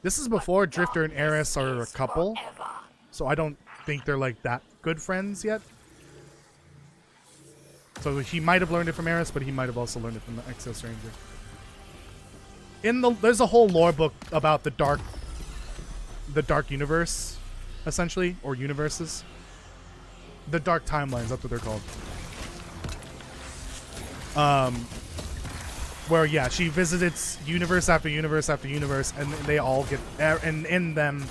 This is before Drifter and Eris are a couple, so I don't think they're like that good friends yet. So he might have learned it from Eris, but he might have also learned it from the Exo Stranger. There's a whole lore book about the dark universe, essentially, or universes. The dark timelines, that's what they're called. Where yeah, she visits universe after universe after universe, and they all get, and in them,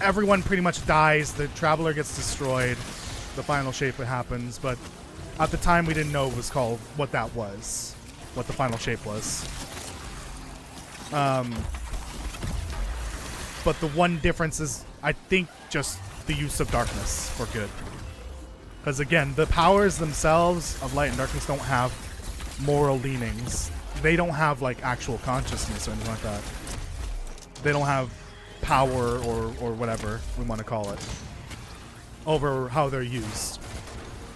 everyone pretty much dies. The Traveler gets destroyed. The final shape happens, but at the time we didn't know it was called what that was, what the final shape was. But the one difference is, I think, just the use of darkness for good. Because again, the powers themselves of light and darkness don't have moral leanings. They don't have like actual consciousness or anything like that. They don't have power or whatever we want to call it over how they're used.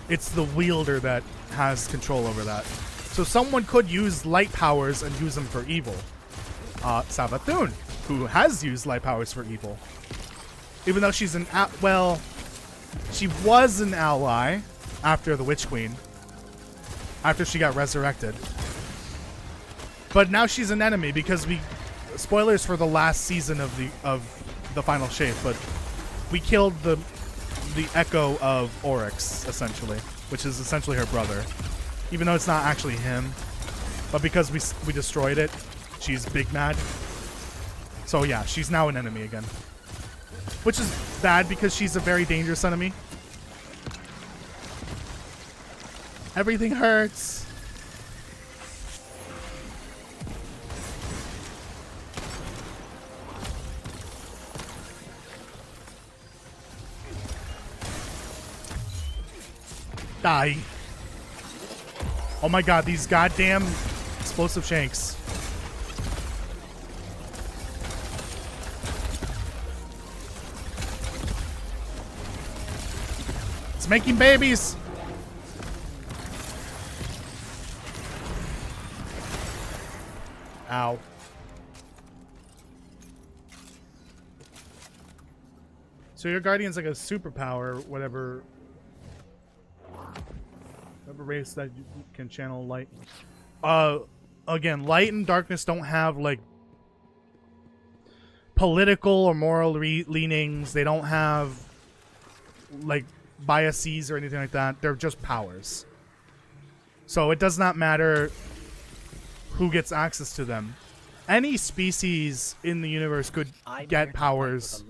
It's the wielder that has control over that. So someone could use light powers and use them for evil. Savathun, who has used light powers for evil. Even though she's an well, she was an ally after the Witch Queen, after she got resurrected. But now she's an enemy because we, spoilers for the last season of the final shape, but we killed the echo of Oryx, essentially, which is essentially her brother. Even though it's not actually him, but because we destroyed it, she's big mad. So yeah, she's now an enemy again. Which is bad because she's a very dangerous enemy. Everything hurts. Die. Oh my god, these goddamn explosive shanks. It's making babies. Ow. So your guardian's like a superpower, whatever race that you can channel light. Again, light and darkness don't have like political or moral leanings. They don't have like biases or anything like that. They're just powers. So it does not matter who gets access to them. Any species in the universe could get powers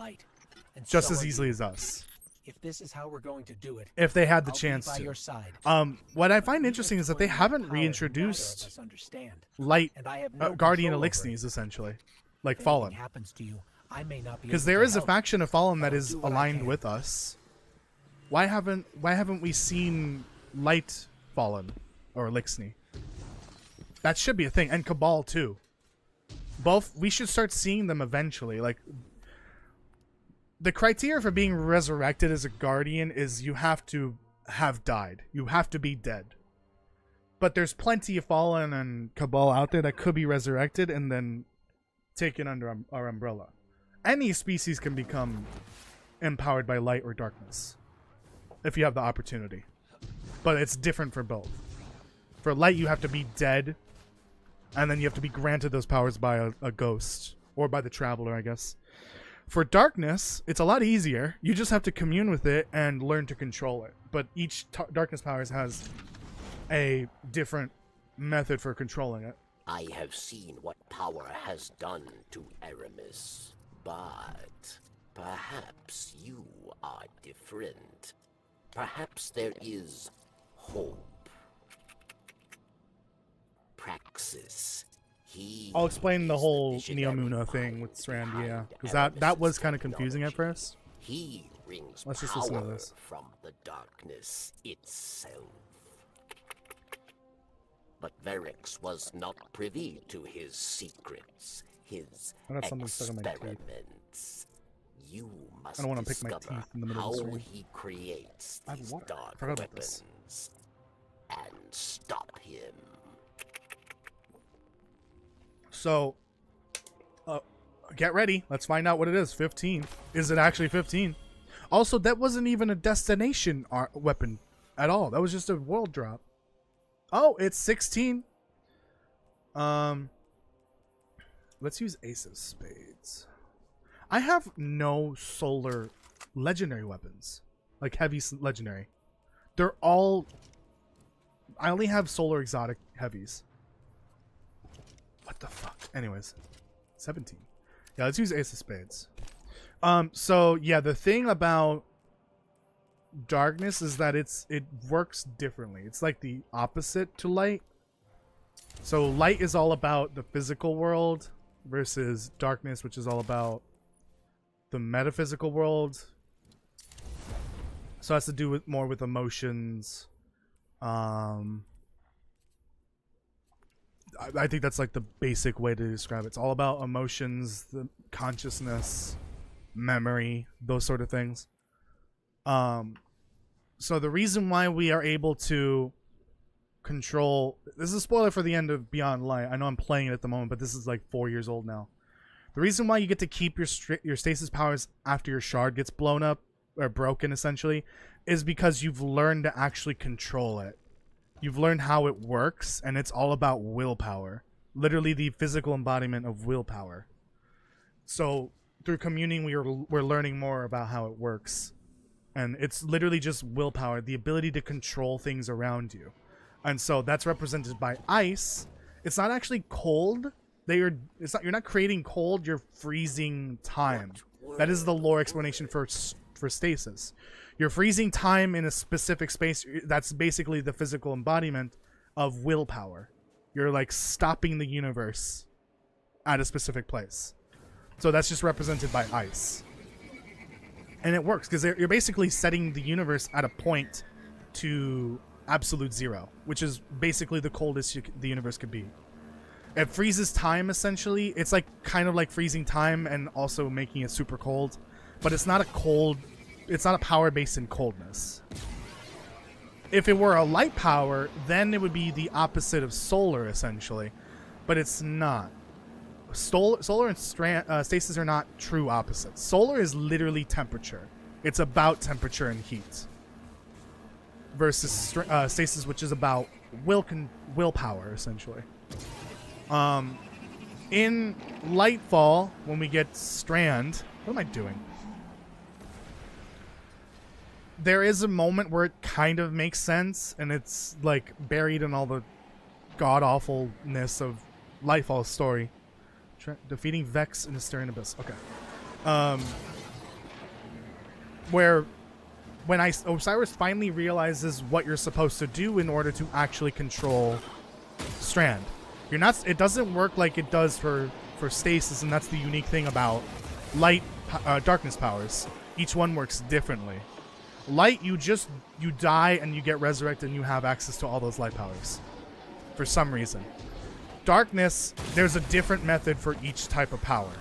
just as easily as us. If this is how we're going to do it, if they had the I'll chance be by to. your side. What I find interesting is that they haven't reintroduced light guardian elixirs, essentially, like Fallen. Because there is a faction of Fallen that is aligned with us. Why haven't we seen light Fallen or Elixni? That should be a thing, and Cabal too. Both, we should start seeing them eventually. Like, the criteria for being resurrected as a guardian is you have to have died. You have to be dead. But there's plenty of Fallen and Cabal out there that could be resurrected and then taken under our umbrella. Any species can become empowered by light or darkness if you have the opportunity. But it's different for both. For light, you have to be dead, and then you have to be granted those powers by a ghost, or by the Traveler, I guess. For darkness, it's a lot easier. You just have to commune with it and learn to control it. But each darkness powers has a different method for controlling it. I have seen what power has done to Aramis, but perhaps you are different. Perhaps there is hope. Praxis. I'll explain the whole Neomuna thing with Strand, yeah, because that was kind of confusing at first. He brings Let's just listen to power this. from the darkness itself. But Verix was not privy to his secrets, his I got something stuck in my teeth. experiments. You must I don't want to pick my discover teeth in the middle of the how stream. he creates I have these water. dark Forgot about this. weapons and stop him. So, get ready. Let's find out what it is. 15. Is it actually 15? Also, that wasn't even a destination weapon at all. That was just a world drop. Oh, it's 16. Let's use Ace of Spades. I have no solar legendary weapons. Like heavy legendary. They're all... I only have solar exotic heavies. What the fuck? Anyways, 17. Yeah, let's use Ace of Spades. So yeah, the thing about darkness is that it works differently. It's like the opposite to light. So light is all about the physical world versus darkness, which is all about the metaphysical world. So it has to do with more with emotions. I think that's like the basic way to describe it. It's all about emotions, the consciousness, memory, those sort of things. So the reason why we are able to control, this is a spoiler for the end of Beyond Light. I know I'm playing it at the moment, but this is like 4 years old now. The reason why you get to keep your stasis powers after your shard gets blown up or broken essentially is because you've learned to actually control it. You've learned how it works, and it's all about willpower. Literally the physical embodiment of willpower. So through communing, we're learning more about how it works. And it's literally just willpower, the ability to control things around you. And so that's represented by ice. It's not actually cold. You're not creating cold, you're freezing time. That is the lore explanation for stasis. You're freezing time in a specific space. That's basically the physical embodiment of willpower. You're like stopping the universe at a specific place. So that's just represented by ice. And it works because you're basically setting the universe at a point to absolute zero, which is basically the coldest the universe could be. It freezes time essentially. It's like kind of like freezing time and also making it super cold, but it's not a cold. It's not a power based in coldness. If it were a light power, then it would be the opposite of solar essentially, but it's not. Solar and stasis are not true opposites. Solar is literally temperature. It's about temperature and heat. Versus stasis, which is about willpower essentially. In Lightfall, when we get Strand, what am I doing? There is a moment where it kind of makes sense, and it's like buried in all the god-awfulness of Lightfall's story. Defeating Vex in the Styrian Abyss. Okay. Where when Osiris finally realizes what you're supposed to do in order to actually control Strand. It doesn't work like it does for stasis, and that's the unique thing about darkness powers. Each one works differently. Light, you die and you get resurrected and you have access to all those light powers for some reason. Darkness, there's a different method for each type of power.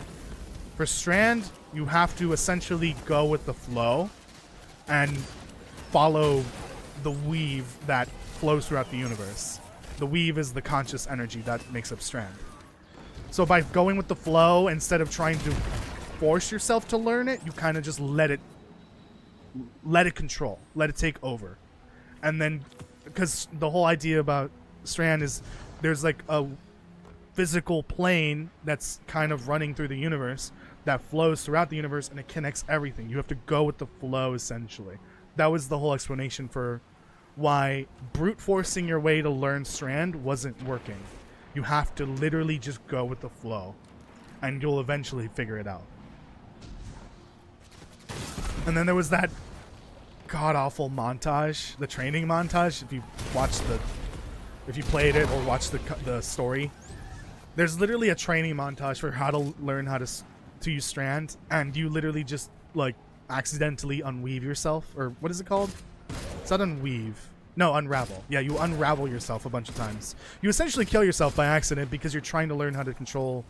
For Strand, you have to essentially go with the flow and follow the weave that flows throughout the universe. The weave is the conscious energy that makes up Strand. So by going with the flow, instead of trying to force yourself to learn it, you kind of just let it control, let it take over. And then, because the whole idea about Strand is there's like a physical plane that's kind of running through the universe that flows throughout the universe, and it connects everything. You have to go with the flow essentially. That was the whole explanation for why brute forcing your way to learn Strand wasn't working. You have to literally just go with the flow, and you'll eventually figure it out. And then there was that god-awful montage, the training montage. If you played it or watched the story, there's literally a training montage for how to learn how to use Strand, and you literally just like accidentally unweave yourself, or what is it called? It's not unweave. No, unravel. Yeah, you unravel yourself a bunch of times. You essentially kill yourself by accident because you're trying to learn how to control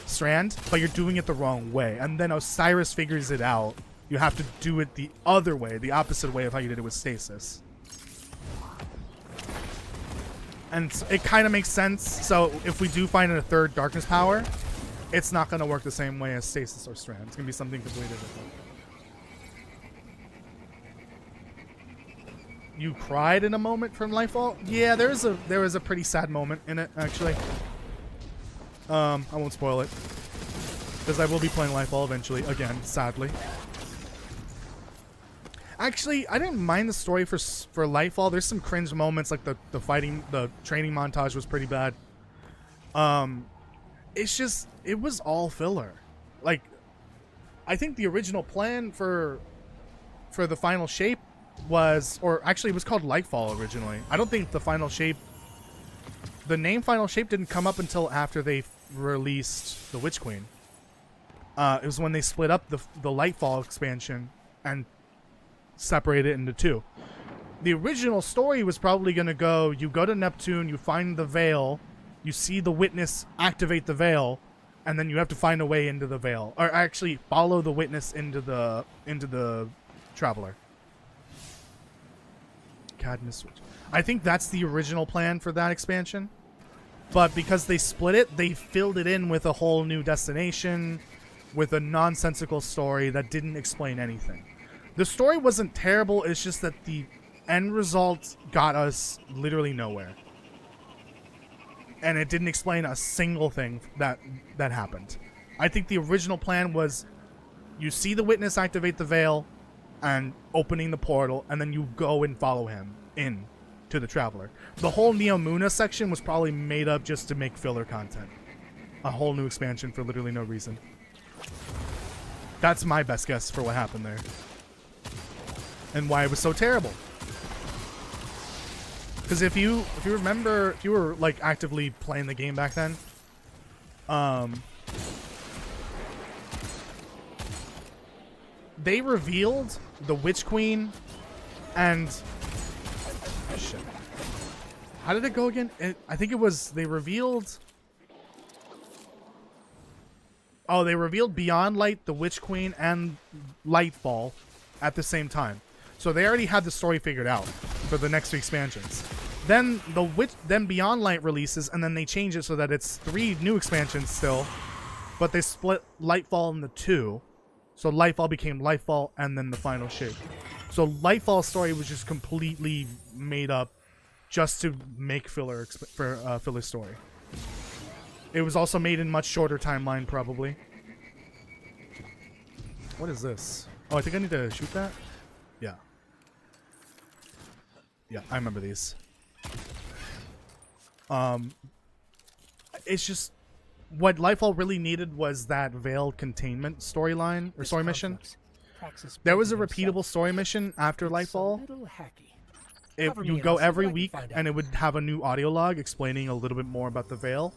Strand, but you're doing it the wrong way. And then Osiris figures it out. You have to do it the other way, the opposite way of how you did it with Stasis. And it kind of makes sense. So if we do find a third darkness power, it's not going to work the same way as Stasis or Strand. It's going to be something completely different. You cried in a moment from Lightfall? Yeah, there was a pretty sad moment in it, actually. I won't spoil it, because I will be playing Lightfall eventually, again, sadly. Actually, I didn't mind the story for Lightfall. There's some cringe moments, like the training montage was pretty bad. It's just, it was all filler. Like, I think the original plan for the final shape was, or actually it was called Lightfall originally. I don't think the final shape, the name Final Shape didn't come up until after they released the Witch Queen. It was when they split up the Lightfall expansion and separated it into two. The original story was probably going to go, you go to Neptune, you find the veil, you see the witness activate the veil, and then you have to find a way into the veil, or actually follow the witness into the Traveler. Cadmus Switch. I think that's the original plan for that expansion, but because they split it, they filled it in with a whole new destination, with a nonsensical story that didn't explain anything. The story wasn't terrible, it's just that the end result got us literally nowhere. And it didn't explain a single thing that happened. I think the original plan was you see the witness activate the veil and opening the portal, and then you go and follow him in to the Traveler. The whole Neomuna section was probably made up just to make filler content. A whole new expansion for literally no reason. That's my best guess for what happened there. And why it was so terrible. Because if you remember, if you were like actively playing the game back then, they revealed the Witch Queen and shit. How did it go again? I think it was they revealed. Oh, they revealed Beyond Light, the Witch Queen, and Lightfall at the same time. So they already had the story figured out for the next 3 expansions. Then then Beyond Light releases, and then they change it so that it's 3 new expansions still, but they split Lightfall into 2. So Lightfall became Lightfall and then the Final Shape. So Lightfall's story was just completely made up just to make filler story. It was also made in much shorter timeline, probably. What is this? Oh, I think I need to shoot that? Yeah. Yeah, I remember these. It's just what Lightfall really needed was that veiled containment storyline or story mission. There was a repeatable story mission after Lightfall. You go every week and it would have a new audio log explaining a little bit more about the veil.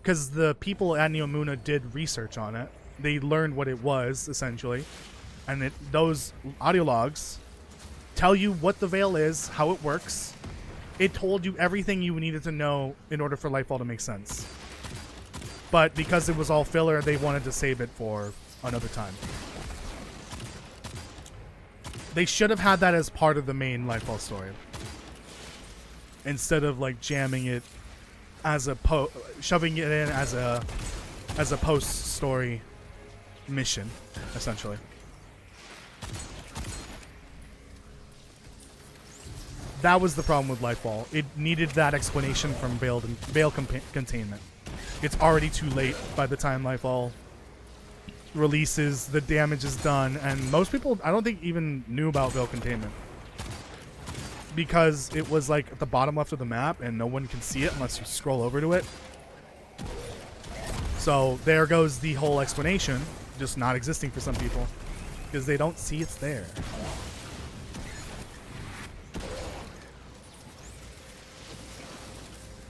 Because the people at Neomuna did research on it. They learned what it was, essentially. And those audio logs tell you what the veil is, how it works. It told you everything you needed to know in order for Lightfall to make sense. But because it was all filler, they wanted to save it for another time. They should have had that as part of the main Lightfall story. Instead of like jamming it as a shoving it in as a post-story mission, essentially. That was the problem with Lightfall. It needed that explanation from veil containment. It's already too late by the time Lightfall releases. The damage is done, and most people, I don't think, even knew about veil containment. Because it was like at the bottom left of the map and no one can see it unless you scroll over to it. So there goes the whole explanation, just not existing for some people because they don't see it's there.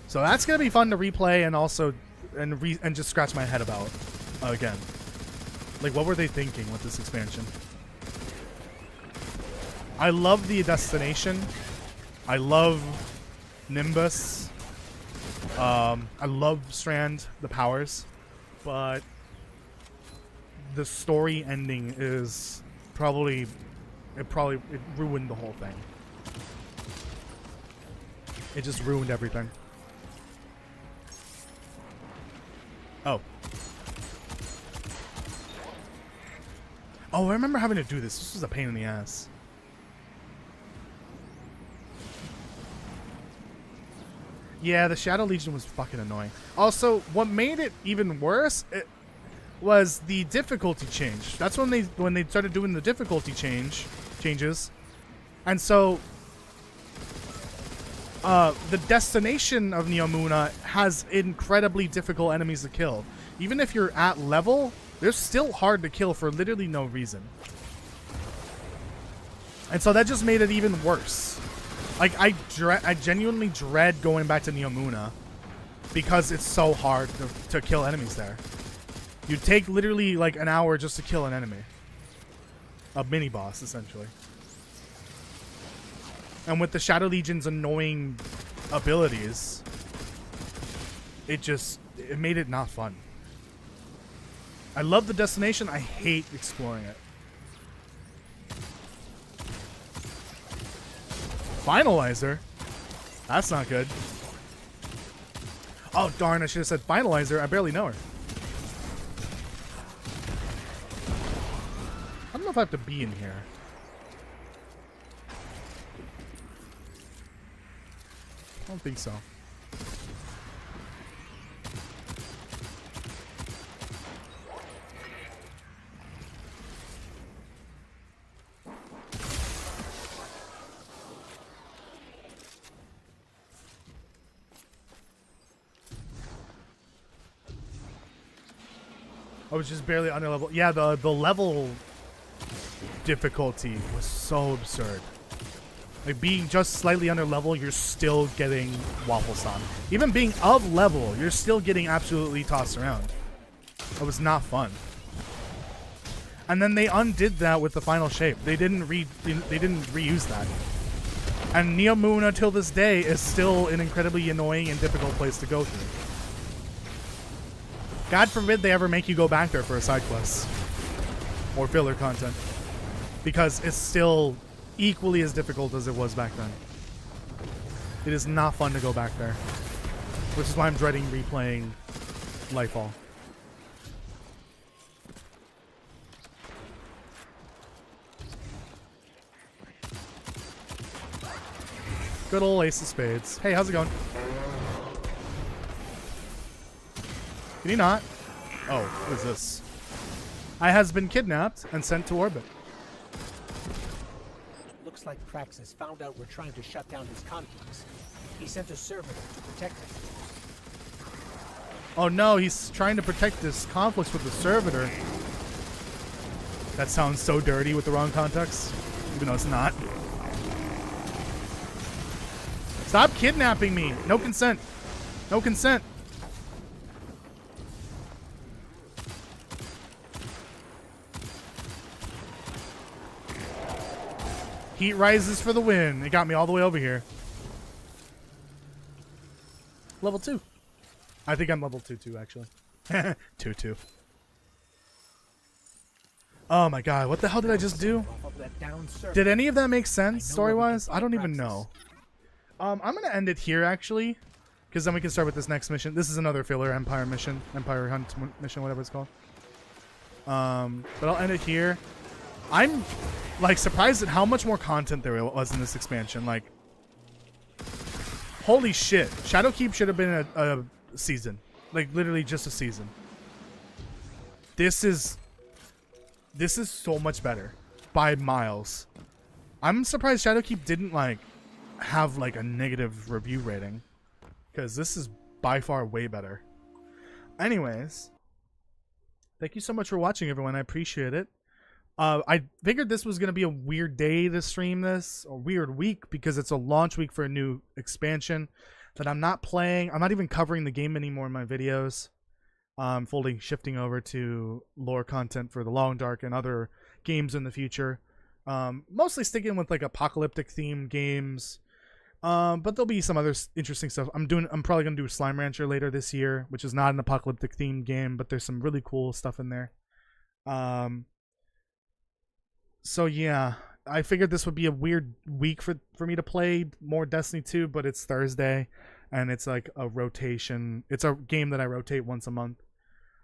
So that's gonna be fun to replay and also and just scratch my head about again. Like, what were they thinking with this expansion? I love the destination. I love Nimbus. I love Strand, the powers, but the story ending is probably it ruined the whole thing. It just ruined everything. Oh. Oh, I remember having to do this. This was a pain in the ass. Yeah, the Shadow Legion was fucking annoying. Also, what made it even worse was the difficulty change. That's when they started doing the difficulty changes. And so the destination of Neomuna has incredibly difficult enemies to kill. Even if you're at level, they're still hard to kill for literally no reason. And so that just made it even worse. Like, I genuinely dread going back to Neomuna because it's so hard to kill enemies there. You take literally like an hour just to kill an enemy. A mini boss, essentially. And with the Shadow Legion's annoying abilities, it made it not fun. I love the destination, I hate exploring it. Finalizer? That's not good. Oh darn, I should have said Finalizer, I barely know her. I don't know if I have to be in here. I don't think so. I was just barely under level. Yeah, the level difficulty was so absurd. Like, being just slightly under level, you're still getting waffles on. Even being of level, you're still getting absolutely tossed around. It was not fun. And then they undid that with the final shape. They didn't reuse that. And Neomuna till this day is still an incredibly annoying and difficult place to go through. God forbid they ever make you go back there for a side quest or filler content, because it's still equally as difficult as it was back then. It is not fun to go back there, which is why I'm dreading replaying Lightfall. Good old Ace of Spades. Hey, how's it going? Can he not? Oh, what is this? I has been kidnapped and sent to orbit. Looks like Praxis found out we're trying to shut down his conflicts. He sent a servitor to protect him. Oh no, he's trying to protect his conflicts with the servitor. That sounds so dirty with the wrong context, even though it's not. Stop kidnapping me! No consent! No consent! Heat rises for the win. It got me all the way over here. Level 2. I think I'm level 2 too, actually. 2-2. Oh my god, what the hell did I just do? Did any of that make sense story-wise? I don't even know. I'm gonna end it here, actually, because then we can start with this next mission. This is another filler Empire mission, Empire Hunt mission, whatever it's called. But I'll end it here. I'm like surprised at how much more content there was in this expansion. Like, holy shit, Shadowkeep should have been a season, like literally just a season. This is so much better by miles. I'm surprised Shadowkeep didn't like have like a negative review rating, because this is by far way better. Anyways, thank you so much for watching, everyone. I appreciate it. I figured this was going to be a weird day to stream this, a weird week, because it's a launch week for a new expansion that I'm not playing. I'm not even covering the game anymore in my videos. I'm shifting over to lore content for the Long Dark and other games in the future. Mostly sticking with like apocalyptic themed games. But there'll be some other interesting stuff. I'm probably going to do Slime Rancher later this year, which is not an apocalyptic themed game, but there's some really cool stuff in there. So yeah, I figured this would be a weird week for me to play more Destiny 2, but it's Thursday, and it's like a rotation. It's a game that I rotate once a month.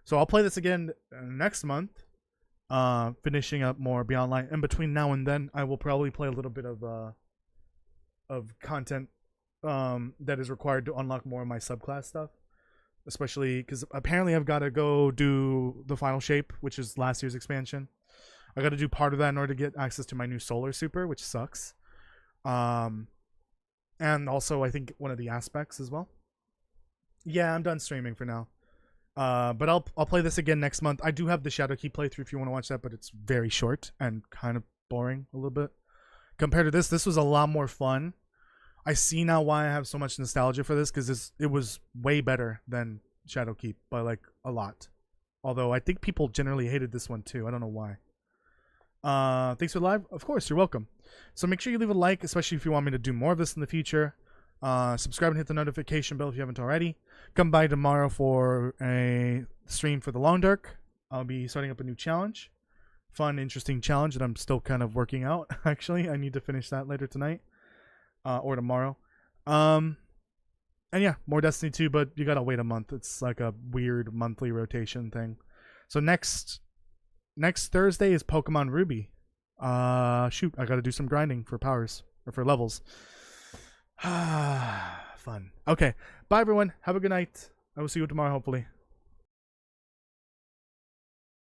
So I'll play this again next month, finishing up more Beyond Light. And between now and then, I will probably play a little bit of content that is required to unlock more of my subclass stuff. Especially because apparently I've got to go do the final shape, which is last year's expansion. I got to do part of that in order to get access to my new Solar Super, which sucks. And also I think one of the aspects as well. Yeah, I'm done streaming for now. But I'll play this again next month. I do have the Shadowkeep playthrough if you want to watch that, but it's very short and kind of boring a little bit. Compared to this was a lot more fun. I see now why I have so much nostalgia for this, because it was way better than Shadowkeep by like a lot. Although I think people generally hated this one too. I don't know why. Thanks for the live. Of course, you're welcome. So make sure you leave a like, especially if you want me to do more of this in the future. Subscribe and hit the notification bell if you haven't already. Come by tomorrow for a stream for the Long Dark. I'll be starting up a new challenge. Fun, interesting challenge that I'm still kind of working out, actually. I need to finish that later tonight. Or tomorrow. And yeah, more Destiny 2, but you gotta wait a month. It's like a weird monthly rotation thing. So next Thursday is Pokemon Ruby. Shoot, I gotta do some grinding for powers, or for levels. Fun. Okay, bye everyone. Have a good night. I will see you tomorrow, hopefully.